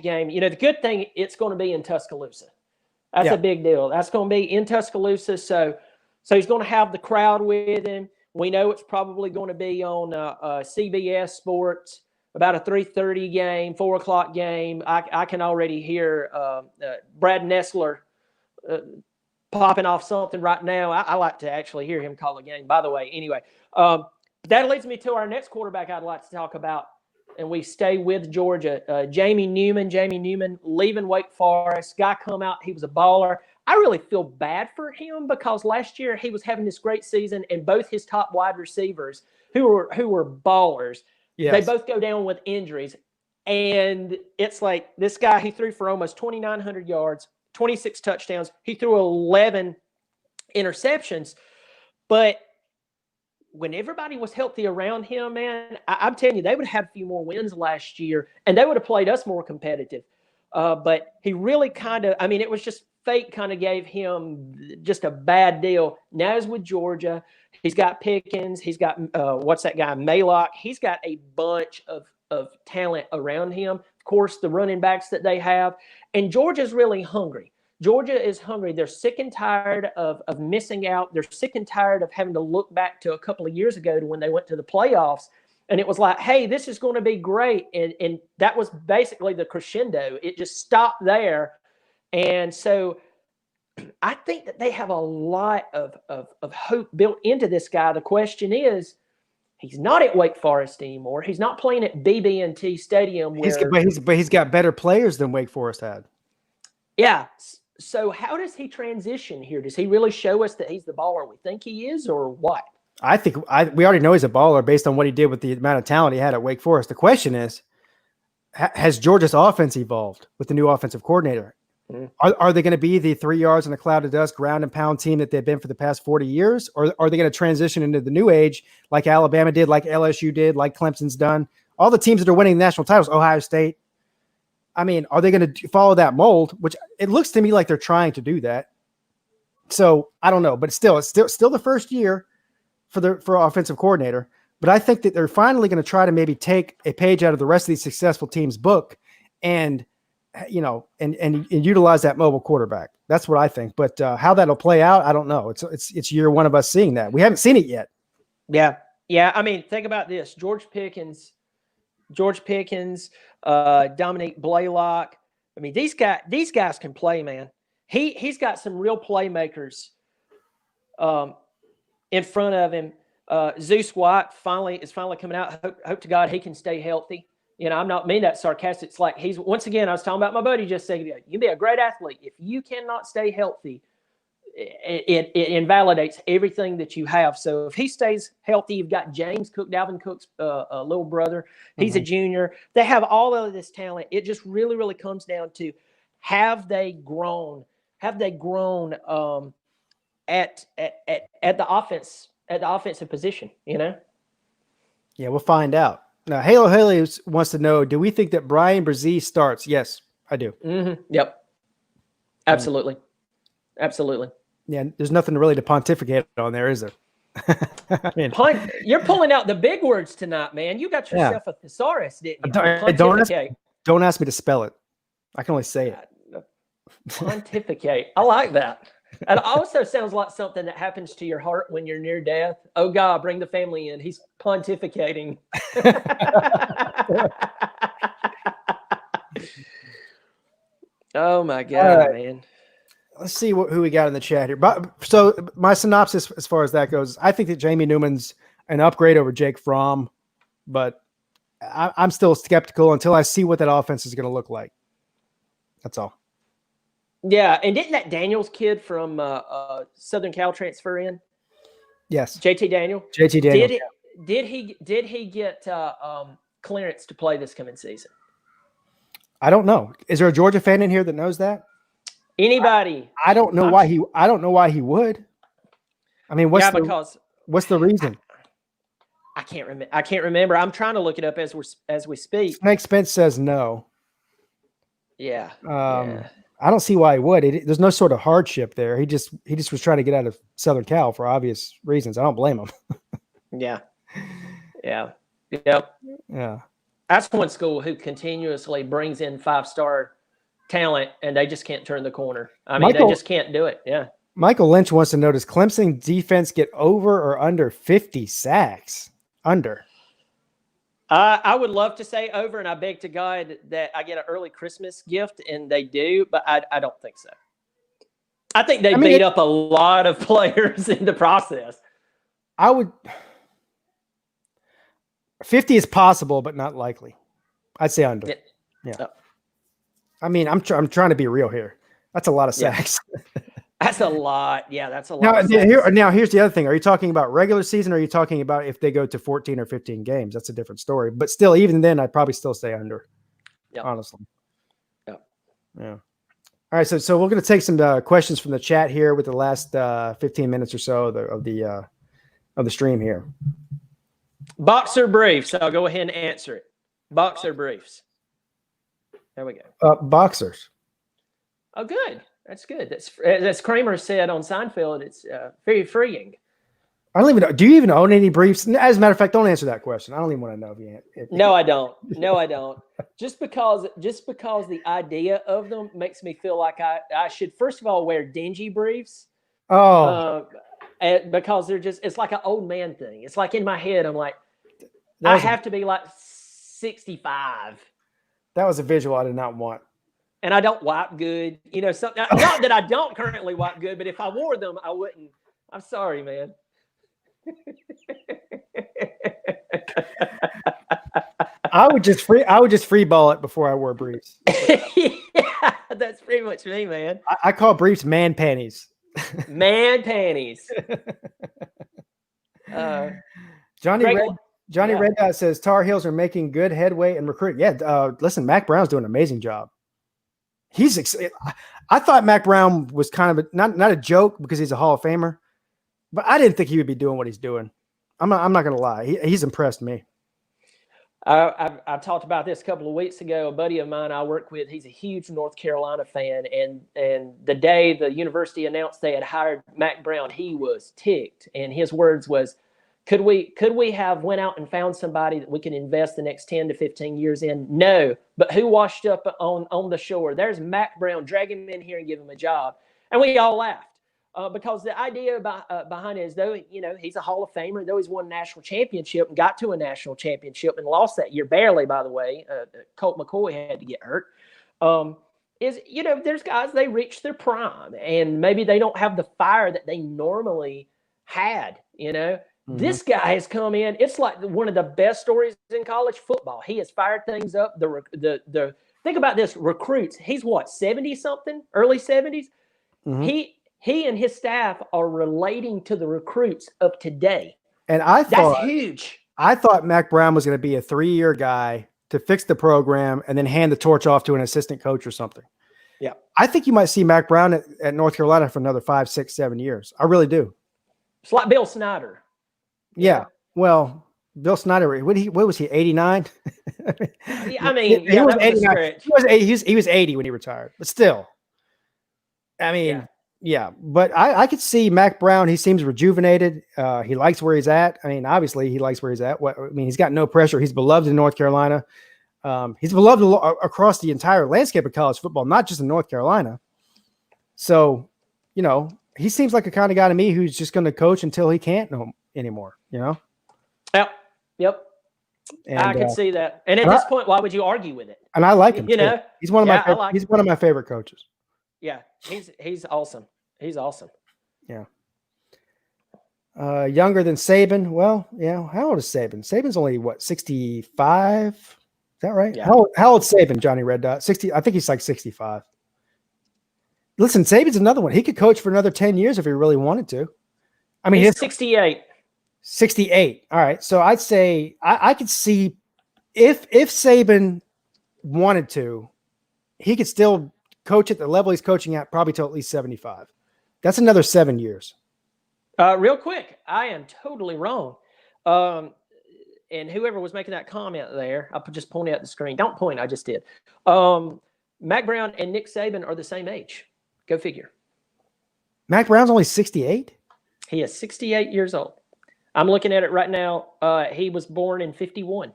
S2: game. You know, the good thing, it's going to be in Tuscaloosa. That's a big deal. That's going to be in Tuscaloosa. So he's going to have the crowd with him. We know it's probably going to be on CBS Sports, about a 3:30 game, 4 o'clock game. I can already hear Brad Nessler popping off something right now. I like to actually hear him call a game, by the way. Anyway, that leads me to our next quarterback I'd like to talk about, and we stay with Georgia. Jamie Newman leaving Wake Forest. Guy come out, he was a baller. I really feel bad for him, because last year he was having this great season, and both his top wide receivers, who were ballers, they both go down with injuries. And it's like this guy, he threw for almost 2,900 yards, 26 touchdowns. He threw 11 interceptions. But when everybody was healthy around him, man, I'm telling you, they would have had a few more wins last year, and they would have played us more competitive. But he really it was just fate kind of gave him just a bad deal. Now he's with Georgia. He's got Pickens. He's got, what's that guy, Maylock. He's got a bunch of talent around him. Of course, the running backs that they have. And Georgia's really hungry. Georgia is hungry. They're sick and tired of missing out. They're sick and tired of having to look back to a couple of years ago to when they went to the playoffs. And it was like, hey, this is going to be great. And that was basically the crescendo. It just stopped there. And so I think that they have a lot of hope built into this guy. The question is, he's not at Wake Forest anymore. He's not playing at BB&T Stadium.
S1: But he's got better players than Wake Forest had.
S2: Yeah. So how does he transition here? Does he really show us that he's the baller we think he is, or what?
S1: I think we already know he's a baller based on what he did with the amount of talent he had at Wake Forest. The question is, has Georgia's offense evolved with the new offensive coordinator? Mm. Are they going to be the 3 yards in a cloud of dust, ground and pound team that they've been for the past 40 years? Or are they going to transition into the new age like Alabama did, like LSU did, like Clemson's done? All the teams that are winning national titles, Ohio State. I mean, are they going to follow that mold? Which it looks to me like they're trying to do that. So I don't know, but it's still the first year for offensive coordinator. But I think that they're finally going to try to maybe take a page out of the rest of these successful teams' book and utilize that mobile quarterback. That's what I think. But how that'll play out, I don't know. It's year one of us seeing that. We haven't seen it yet. Yeah.
S2: I mean, think about this: George Pickens, Dominique Blaylock. I mean, these guys can play, man. He's got some real playmakers in front of him. Zeus White is finally coming out. Hope to God he can stay healthy. I'm not mean that sarcastic. It's like once again, I was talking about my buddy just saying, you can be a great athlete. If you cannot stay healthy, it invalidates everything that you have. So if he stays healthy, you've got James Cook, Dalvin Cook's little brother. He's a junior. They have all of this talent. It just really, really comes down to have they grown at the offensive position,
S1: Yeah, we'll find out. Now, Halo Haley wants to know, do we think that Brian Brzee starts? Yes, I do.
S2: Yep. Absolutely. Absolutely.
S1: Yeah, there's nothing really to pontificate on there, is there? I mean,
S2: you're pulling out the big words tonight, man. You got yourself a thesaurus, didn't you?
S1: Don't ask me to spell it. I can only say it.
S2: Pontificate. I like that. It also sounds like something that happens to your heart when you're near death. Oh, God, bring the family in. He's pontificating. Oh, my God, man.
S1: Let's see who we got in the chat here. So my synopsis as far as that goes, I think that Jamie Newman's an upgrade over Jake Fromm, but I'm still skeptical until I see what that offense is going to look like. That's all.
S2: Yeah, and didn't that Daniels kid from Southern Cal transfer in?
S1: Yes.
S2: JT Daniel?
S1: JT Daniel.
S2: Did he get clearance to play this coming season?
S1: I don't know. Is there a Georgia fan in here that knows that?
S2: Anybody?
S1: I don't know why he. I don't know why he would. I mean, what's the reason?
S2: I can't remember. I'm trying to look it up as we speak.
S1: snakespence says no.
S2: Yeah.
S1: I don't see why he would. There's no sort of hardship there. He just was trying to get out of Southern Cal for obvious reasons. I don't blame him.
S2: Yeah. Yep.
S1: Yeah.
S2: That's one school who continuously brings in 5-star talent, and they just can't turn the corner. I mean, they just can't do it. Yeah.
S1: Michael Lynch wants to know, does Clemson defense get over or under 50 sacks? Under.
S2: I would love to say over, and I beg to God that I get an early Christmas gift, and they do, but I don't think so. I think they beat up a lot of players in the process.
S1: 50 is possible, but not likely. I'd say under. Yeah.
S2: Oh.
S1: I mean, I'm trying to be real here. That's a lot of sacks.
S2: Yeah. That's a lot. Yeah, that's a lot.
S1: Now, here's the other thing. Are you talking about regular season, or are you talking about if they go to 14 or 15 games? That's a different story. But still, even then, I'd probably still say under. Yep. Honestly.
S2: Yeah.
S1: All right, so we're going to take some questions from the chat here with the last 15 minutes or so of the stream here.
S2: Boxer briefs. I'll go ahead and answer it. Boxer briefs. There we go.
S1: Boxers.
S2: Oh, good. That's good. That's Kramer said on Seinfeld. It's very freeing.
S1: I don't even know. Do you even own any briefs? As a matter of fact, don't answer that question. I don't even want to know if
S2: No, I don't. No, I don't. Just because the idea of them makes me feel like I should first of all wear dingy briefs.
S1: Oh.
S2: Because it's like an old man thing. It's like in my head, I'm like, I have to be like 65.
S1: That was a visual I did not want.
S2: And I don't wipe good. Something. Not that I don't currently wipe good, but if I wore them, I wouldn't. I'm sorry, man.
S1: I would just free ball it before I wore briefs.
S2: Yeah, that's pretty much me, man.
S1: I call briefs man panties.
S2: Man panties.
S1: Johnny Red Dot says Tar Heels are making good headway in recruiting. Yeah, listen, Mac Brown's doing an amazing job. I thought Mac Brown was kind of not a joke because he's a Hall of Famer, but I didn't think he would be doing what he's doing. I'm not going to lie. He's impressed me.
S2: I talked about this a couple of weeks ago. A buddy of mine I work with, he's a huge North Carolina fan, and the day the university announced they had hired Mac Brown, he was ticked, and his words was, Could we have went out and found somebody that we can invest the next 10 to 15 years in? No. But who washed up on the shore? There's Mac Brown. Drag him in here and give him a job. And we all laughed because the idea behind it is, though, he's a Hall of Famer, though he's won a national championship and got to a national championship and lost that year, barely, by the way. Colt McCoy had to get hurt. There's guys, they reach their prime and maybe they don't have the fire that they normally had, This guy has come in. It's like one of the best stories in college football. He has fired things up. The think about this, recruits. He's what, 70 something, early 70s. He and his staff are relating to the recruits of today.
S1: And
S2: that's huge.
S1: I thought Mack Brown was going to be a 3-year guy to fix the program and then hand the torch off to an assistant coach or something.
S2: Yeah.
S1: I think you might see Mack Brown at North Carolina for another 5, 6, 7 years. I really do.
S2: It's like Bill Snyder.
S1: Yeah. Well, Bill Snyder, what was he, 89?
S2: I mean, he was 89.
S1: He was 80 when he retired, but still. I mean, yeah. But I could see Mack Brown. He seems rejuvenated. He likes where he's at. I mean, obviously he likes where he's at. He's got no pressure. He's beloved in North Carolina. He's beloved across the entire landscape of college football, not just in North Carolina. So, he seems like a kind of guy to me who's just going to coach until he can't anymore,
S2: Yep. And, I can see that. And at this point, why would you argue with it?
S1: And I like him. He's one of he's one of my favorite coaches.
S2: Yeah, he's awesome. He's awesome.
S1: Yeah. Younger than Saban. Well, yeah. How old is Saban? Saban's only 65? Is that right?
S2: Yeah.
S1: How old's Saban, Johnny Red Dot? 60. I think he's like 65. Listen, Saban's another one. He could coach for another 10 years if he really wanted to. I mean,
S2: he's 68.
S1: 68. All right. So I'd say I could see if Saban wanted to, he could still coach at the level he's coaching at probably till at least 75. That's another 7 years.
S2: Real quick, I am totally wrong. And whoever was making that comment there, I'll just point out the screen. Don't point. I just did. Mack Brown and Nick Saban are the same age. Go figure.
S1: Mack Brown's only 68?
S2: He is 68 years old. I'm looking at it right now. He was born in 51.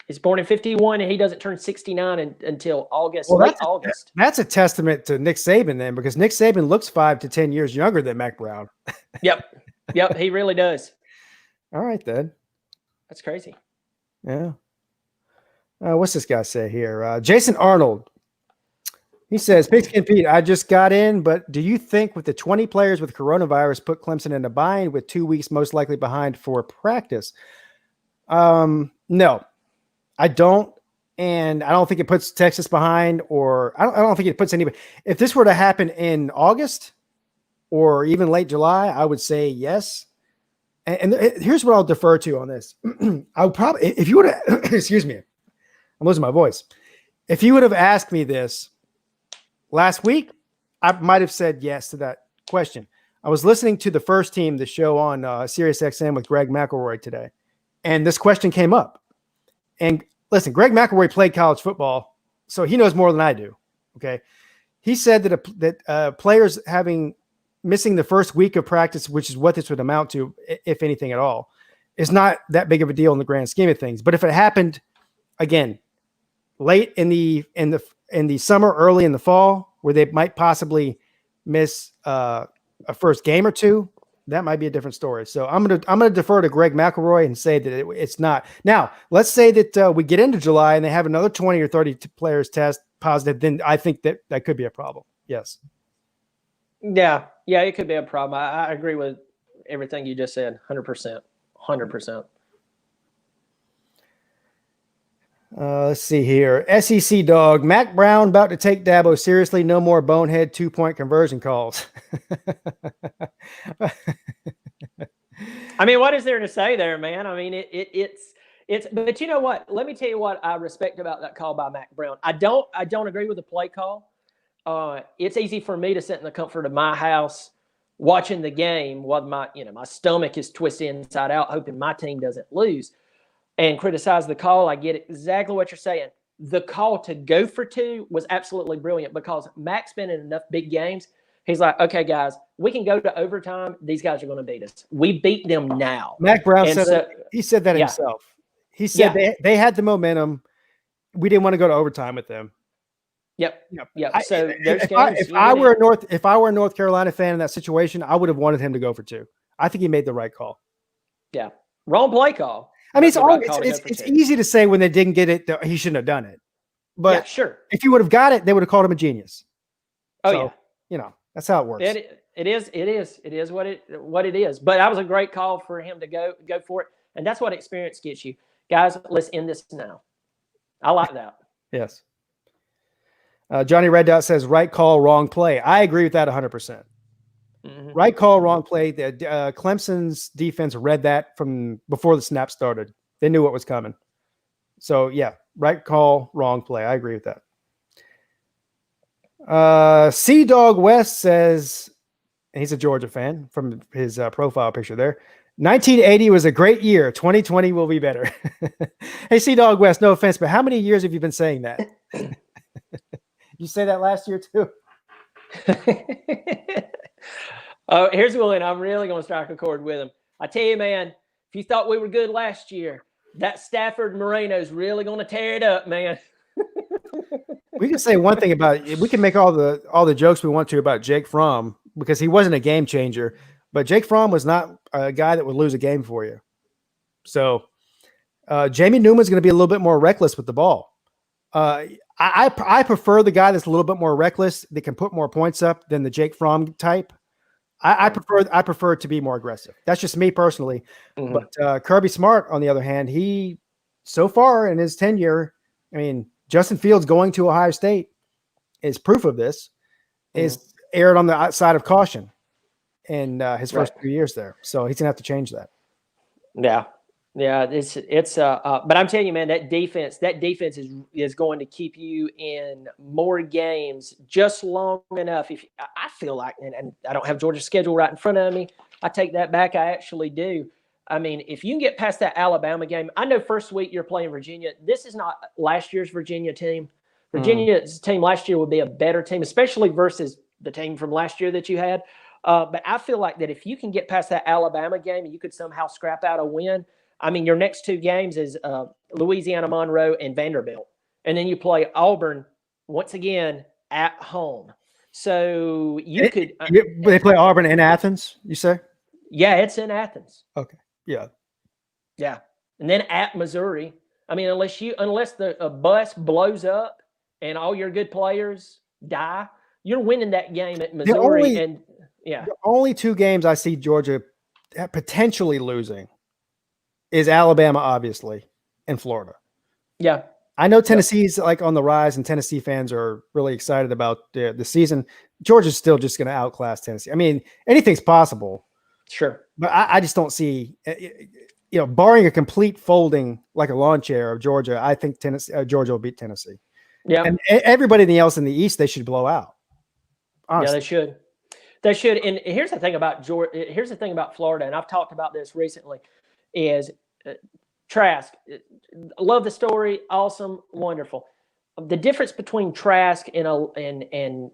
S2: He's born in 51, and he doesn't turn 69 until August.
S1: Well,
S2: late August.
S1: That's a testament to Nick Saban then, because Nick Saban looks 5 to 10 years younger than Mack Brown.
S2: Yep, he really does.
S1: All right, then.
S2: That's crazy.
S1: Yeah. What's this guy say here? Jason Arnold. He says, Pigskin Pete, I just got in, but do you think with the 20 players with coronavirus put Clemson in a bind with 2 weeks most likely behind for practice? No, I don't. And I don't think it puts Texas behind, or I don't think it puts anybody. If this were to happen in August or even late July, I would say yes. And here's what I'll defer to on this. I would probably, if you would have, excuse me, I'm losing my voice. If you would have asked me this last week, I might have said yes to that question. I was listening to the First Team, the show on Sirius XM with Greg McElroy today, and this question came up. And listen, Greg McElroy played college football, so he knows more than I do. Okay, he said that players missing the first week of practice, which is what this would amount to, if anything at all, is not that big of a deal in the grand scheme of things. But if it happened again late in the summer, early in the fall, where they might possibly miss a first game or two, that might be a different story. So I'm gonna defer to Greg McElroy and say that it's not. Now, let's say that we get into July and they have another 20 or 30 players test positive, then I think that could be a problem. Yes.
S2: Yeah, it could be a problem. I agree with everything you just said. 100%. 100%.
S1: Let's see here. SEC dog. Mack Brown about to take Dabo seriously. No more bonehead 2-point conversion calls.
S2: I mean, what is there to say there, man? I mean, it's. But you know what? Let me tell you what I respect about that call by Mack Brown. I don't agree with the play call. It's easy for me to sit in the comfort of my house watching the game while my stomach is twisted inside out, hoping my team doesn't lose, and criticize the call. I get exactly what you're saying. The call to go for 2 was absolutely brilliant because Mack's been in enough big games. He's like, okay, guys, we can go to overtime. These guys are going to beat us. We beat them now.
S1: Mack Brown he said that himself. He said they had the momentum. We didn't want to go to overtime with them.
S2: Yep. So
S1: if I were a North Carolina fan in that situation, I would have wanted him to go for 2. I think he made the right call.
S2: Yeah. Wrong play call.
S1: I mean, it's easy to say when they didn't get it, he shouldn't have done it. But
S2: sure.
S1: If you would have got it, they would have called him a genius.
S2: Oh,
S1: so, that's how it works.
S2: It is what it is. But that was a great call for him to go for it. And that's what experience gets you. Guys, let's end this now. I like that.
S1: Yes. Johnny Red Dot says, right call, wrong play. I agree with that 100%. Mm-hmm. Right call, wrong play. Clemson's defense read that from before the snap started. They knew what was coming. So, yeah, right call, wrong play. I agree with that. Sea Dog West says, and he's a Georgia fan from his profile picture there, 1980 was a great year. 2020 will be better. Hey, Sea Dog West, no offense, but how many years have you been saying that? You say that last year too?
S2: Oh, here's one. I'm really going to strike a chord with him. I tell you, man, if you thought we were good last year, that Stafford Moreno is really going to tear it up, man.
S1: We can say one thing about it. We can make all the jokes we want to about Jake Fromm because he wasn't a game changer, but Jake Fromm was not a guy that would lose a game for you. So Jamie Newman's going to be a little bit more reckless with the ball. I prefer the guy that's a little bit more reckless that can put more points up than the Jake Fromm type. I prefer it to be more aggressive. That's just me personally. Mm-hmm. But Kirby Smart, on the other hand, he so far in his tenure, I mean, Justin Fields going to Ohio State is proof of this. Mm-hmm. Is aired on the outside of caution in his first 3 years there. So he's gonna have to change that.
S2: Yeah. Yeah, but I'm telling you, man, that defense is going to keep you in more games just long enough. I feel like, and I don't have Georgia's schedule right in front of me. I take that back. I actually do. I mean, if you can get past that Alabama game, I know first week you're playing Virginia. This is not last year's Virginia team. Virginia's team last year would be a better team, especially versus the team from last year that you had. But I feel like that if you can get past that Alabama game and you could somehow scrap out a win, I mean, your next two games is Louisiana Monroe and Vanderbilt. And then you play Auburn once again at home. So you could
S1: they play Auburn in Athens, you say?
S2: Yeah, it's in Athens.
S1: Okay. Yeah.
S2: Yeah. And then at Missouri. I mean, unless the bus blows up and all your good players die, you're winning that game at Missouri. The
S1: only two games I see Georgia potentially losing is Alabama, obviously, and Florida.
S2: Yeah.
S1: I know Tennessee's like on the rise, and Tennessee fans are really excited about the season. Georgia's still just going to outclass Tennessee. I mean, anything's possible.
S2: Sure.
S1: But I just don't see, barring a complete folding like a lawn chair of Georgia, I think Georgia will beat Tennessee.
S2: Yeah.
S1: And everybody else in the East, they should blow out. Honestly.
S2: Yeah, they should. They should. And here's the thing about Georgia. Here's the thing about Florida, and I've talked about this recently, is Trask. Love the story. Awesome. Wonderful. The difference between Trask and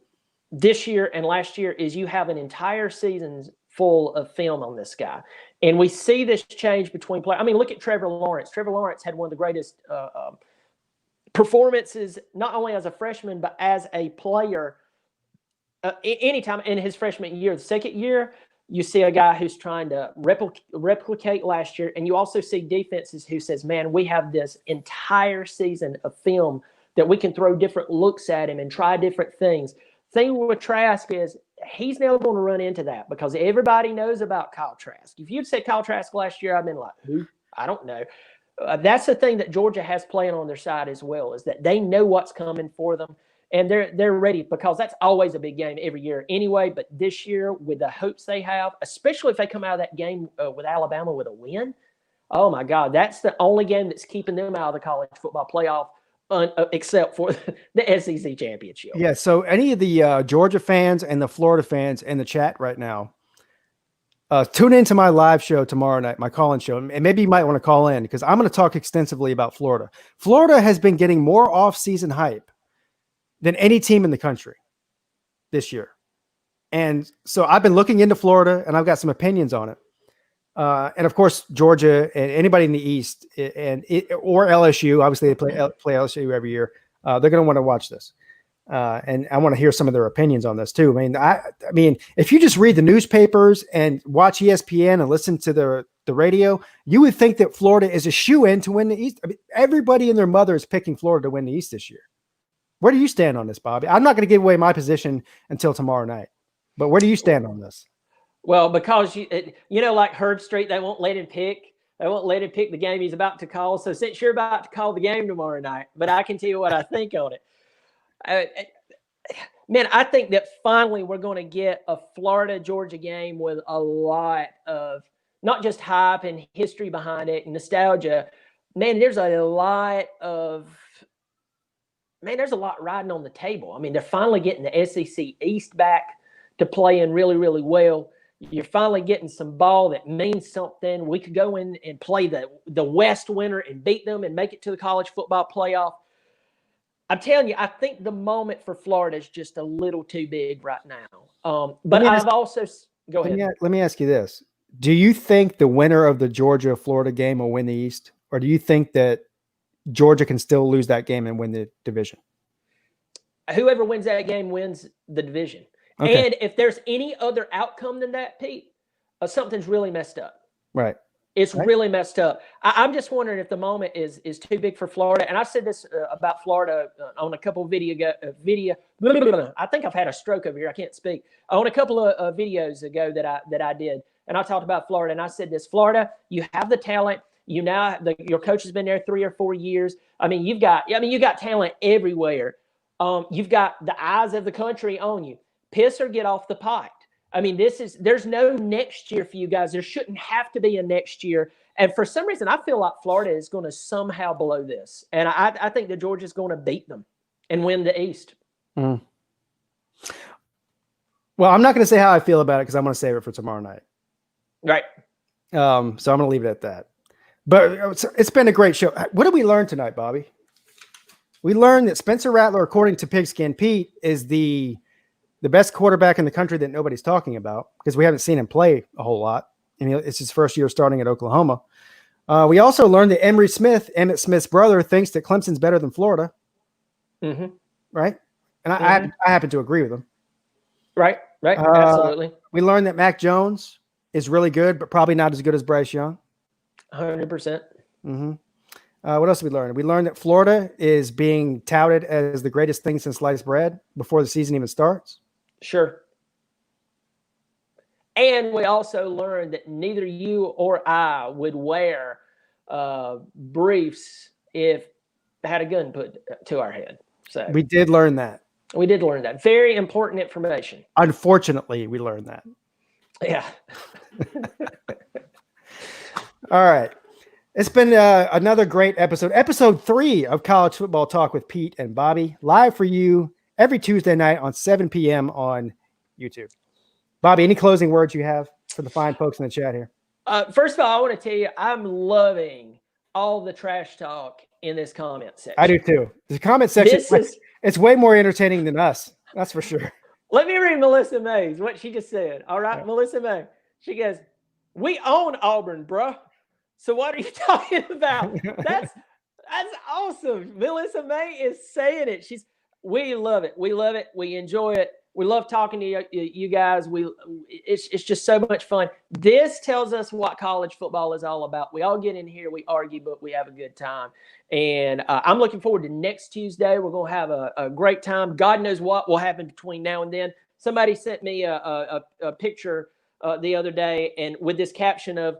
S2: this year and last year is you have an entire season full of film on this guy. And we see this change between players. I mean, look at Trevor Lawrence. Trevor Lawrence had one of the greatest performances, not only as a freshman, but as a player anytime in his freshman year. The second year, you see a guy who's trying to replicate last year, and you also see defenses who says, man, we have this entire season of film that we can throw different looks at him and try different things. Thing with Trask is he's now going to run into that because everybody knows about Kyle Trask. If you'd said Kyle Trask last year, I've been like, who? I don't know. That's the thing that Georgia has playing on their side as well, is that they know what's coming for them. And they're ready because that's always a big game every year anyway. But this year, with the hopes they have, especially if they come out of that game with Alabama with a win, oh, my God, that's the only game that's keeping them out of the college football playoff except for the SEC championship.
S1: Yeah, so any of the Georgia fans and the Florida fans in the chat right now, tune into my live show tomorrow night, my call-in show. And maybe you might want to call in because I'm going to talk extensively about Florida. Florida has been getting more off-season hype than any team in the country this year. And so I've been looking into Florida and I've got some opinions on it. And of course, Georgia and anybody in the East or LSU, obviously they play LSU every year. They're going to want to watch this. And I want to hear some of their opinions on this too. I mean, if you just read the newspapers and watch ESPN and listen to the radio, you would think that Florida is a shoo-in to win the East. I mean, everybody and their mother is picking Florida to win the East this year. Where do you stand on this, Bobby? I'm not going to give away my position until tomorrow night. But where do you stand on this?
S2: Well, because like Herb Street, they won't let him pick. They won't let him pick the game he's about to call. So since you're about to call the game tomorrow night, but I can tell you what I think on it. Man, I think that finally we're going to get a Florida-Georgia game with a lot of not just hype and history behind it and nostalgia. Man, there's a lot riding on the table. I mean, they're finally getting the SEC East back to playing really, really well. You're finally getting some ball that means something. We could go in and play the West winner and beat them and make it to the college football playoff. I'm telling you, I think the moment for Florida is just a little too big right now. But I've also – go ahead.
S1: Let me ask you this. Do you think the winner of the Georgia-Florida game will win the East? Or do you think that Georgia can still lose that game and win the division?
S2: Whoever wins that game wins the division. Okay. And if there's any other outcome than that, Pete, something's really messed up.
S1: Right.
S2: It's really messed up. I'm just wondering if the moment is too big for Florida. And I've said this about Florida on a couple of video. I think I've had a stroke over here. I can't speak. On a couple of videos ago that I did, and I talked about Florida, and I said this: Florida, you have the talent. Your coach has been there 3 or 4 years. I mean, you got talent everywhere. You've got the eyes of the country on you. Piss or get off the pot. I mean, there's no next year for you guys. There shouldn't have to be a next year. And for some reason, I feel like Florida is going to somehow blow this. And I think that Georgia's going to beat them and win the East.
S1: Mm. Well, I'm not going to say how I feel about it because I'm going to save it for tomorrow night.
S2: Right.
S1: So I'm going to leave it at that. But it's been a great show. What did we learn tonight, Bobby? We learned that Spencer Rattler, according to Pigskin Pete, is the best quarterback in the country that nobody's talking about because we haven't seen him play a whole lot. And it's his first year starting at Oklahoma. We also learned that Emmitt Smith's brother, thinks that Clemson's better than Florida.
S2: Mm-hmm.
S1: Right? And I happen to agree with him.
S2: Right. Absolutely.
S1: We learned that Mac Jones is really good, but probably not as good as Bryce Young.
S2: 100%.
S1: Mm-hmm. What else did we learn? We learned that Florida is being touted as the greatest thing since sliced bread before the season even starts.
S2: Sure. And we also learned that neither you or I would wear briefs if had a gun put to our head. So
S1: we did learn that.
S2: We did learn that. Very important information.
S1: Unfortunately, we learned that.
S2: Yeah.
S1: All right. It's been another great episode. Episode 3 of College Football Talk with Pete and Bobby, live for you every Tuesday night on 7 p.m. on YouTube. Bobby, any closing words you have for the fine folks in the chat here?
S2: First of all, I want to tell you, I'm loving all the trash talk in this comment section.
S1: I do too. The comment section, it's way more entertaining than us. That's for sure.
S2: Let me read Melissa May's, what she just said. All right, yeah. Melissa May. She goes, "We own Auburn, bruh. So what are you talking about?" That's awesome. Melissa May is saying it. We love it. We love it. We enjoy it. We love talking to you guys. It's just so much fun. This tells us what college football is all about. We all get in here, we argue, but we have a good time. And I'm looking forward to next Tuesday. We're going to have a great time. God knows what will happen between now and then. Somebody sent me a picture the other day, and with this caption of,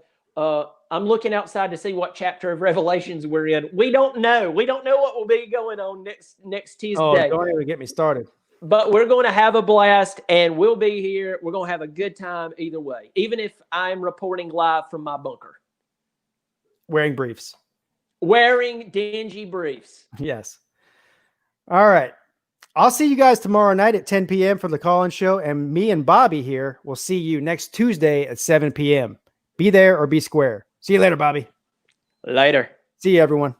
S2: "I'm looking outside to see what chapter of Revelations we're in." We don't know. We don't know what will be going on next Tuesday.
S1: Oh, don't even get me started.
S2: But we're going to have a blast, and we'll be here. We're going to have a good time either way, even if I'm reporting live from my bunker.
S1: Wearing briefs.
S2: Wearing dingy briefs.
S1: Yes. All right. I'll see you guys tomorrow night at 10 p.m. for the call-in show, and me and Bobby here will see you next Tuesday at 7 p.m. Be there or be square. See you later, Bobby.
S2: Later.
S1: See you, everyone.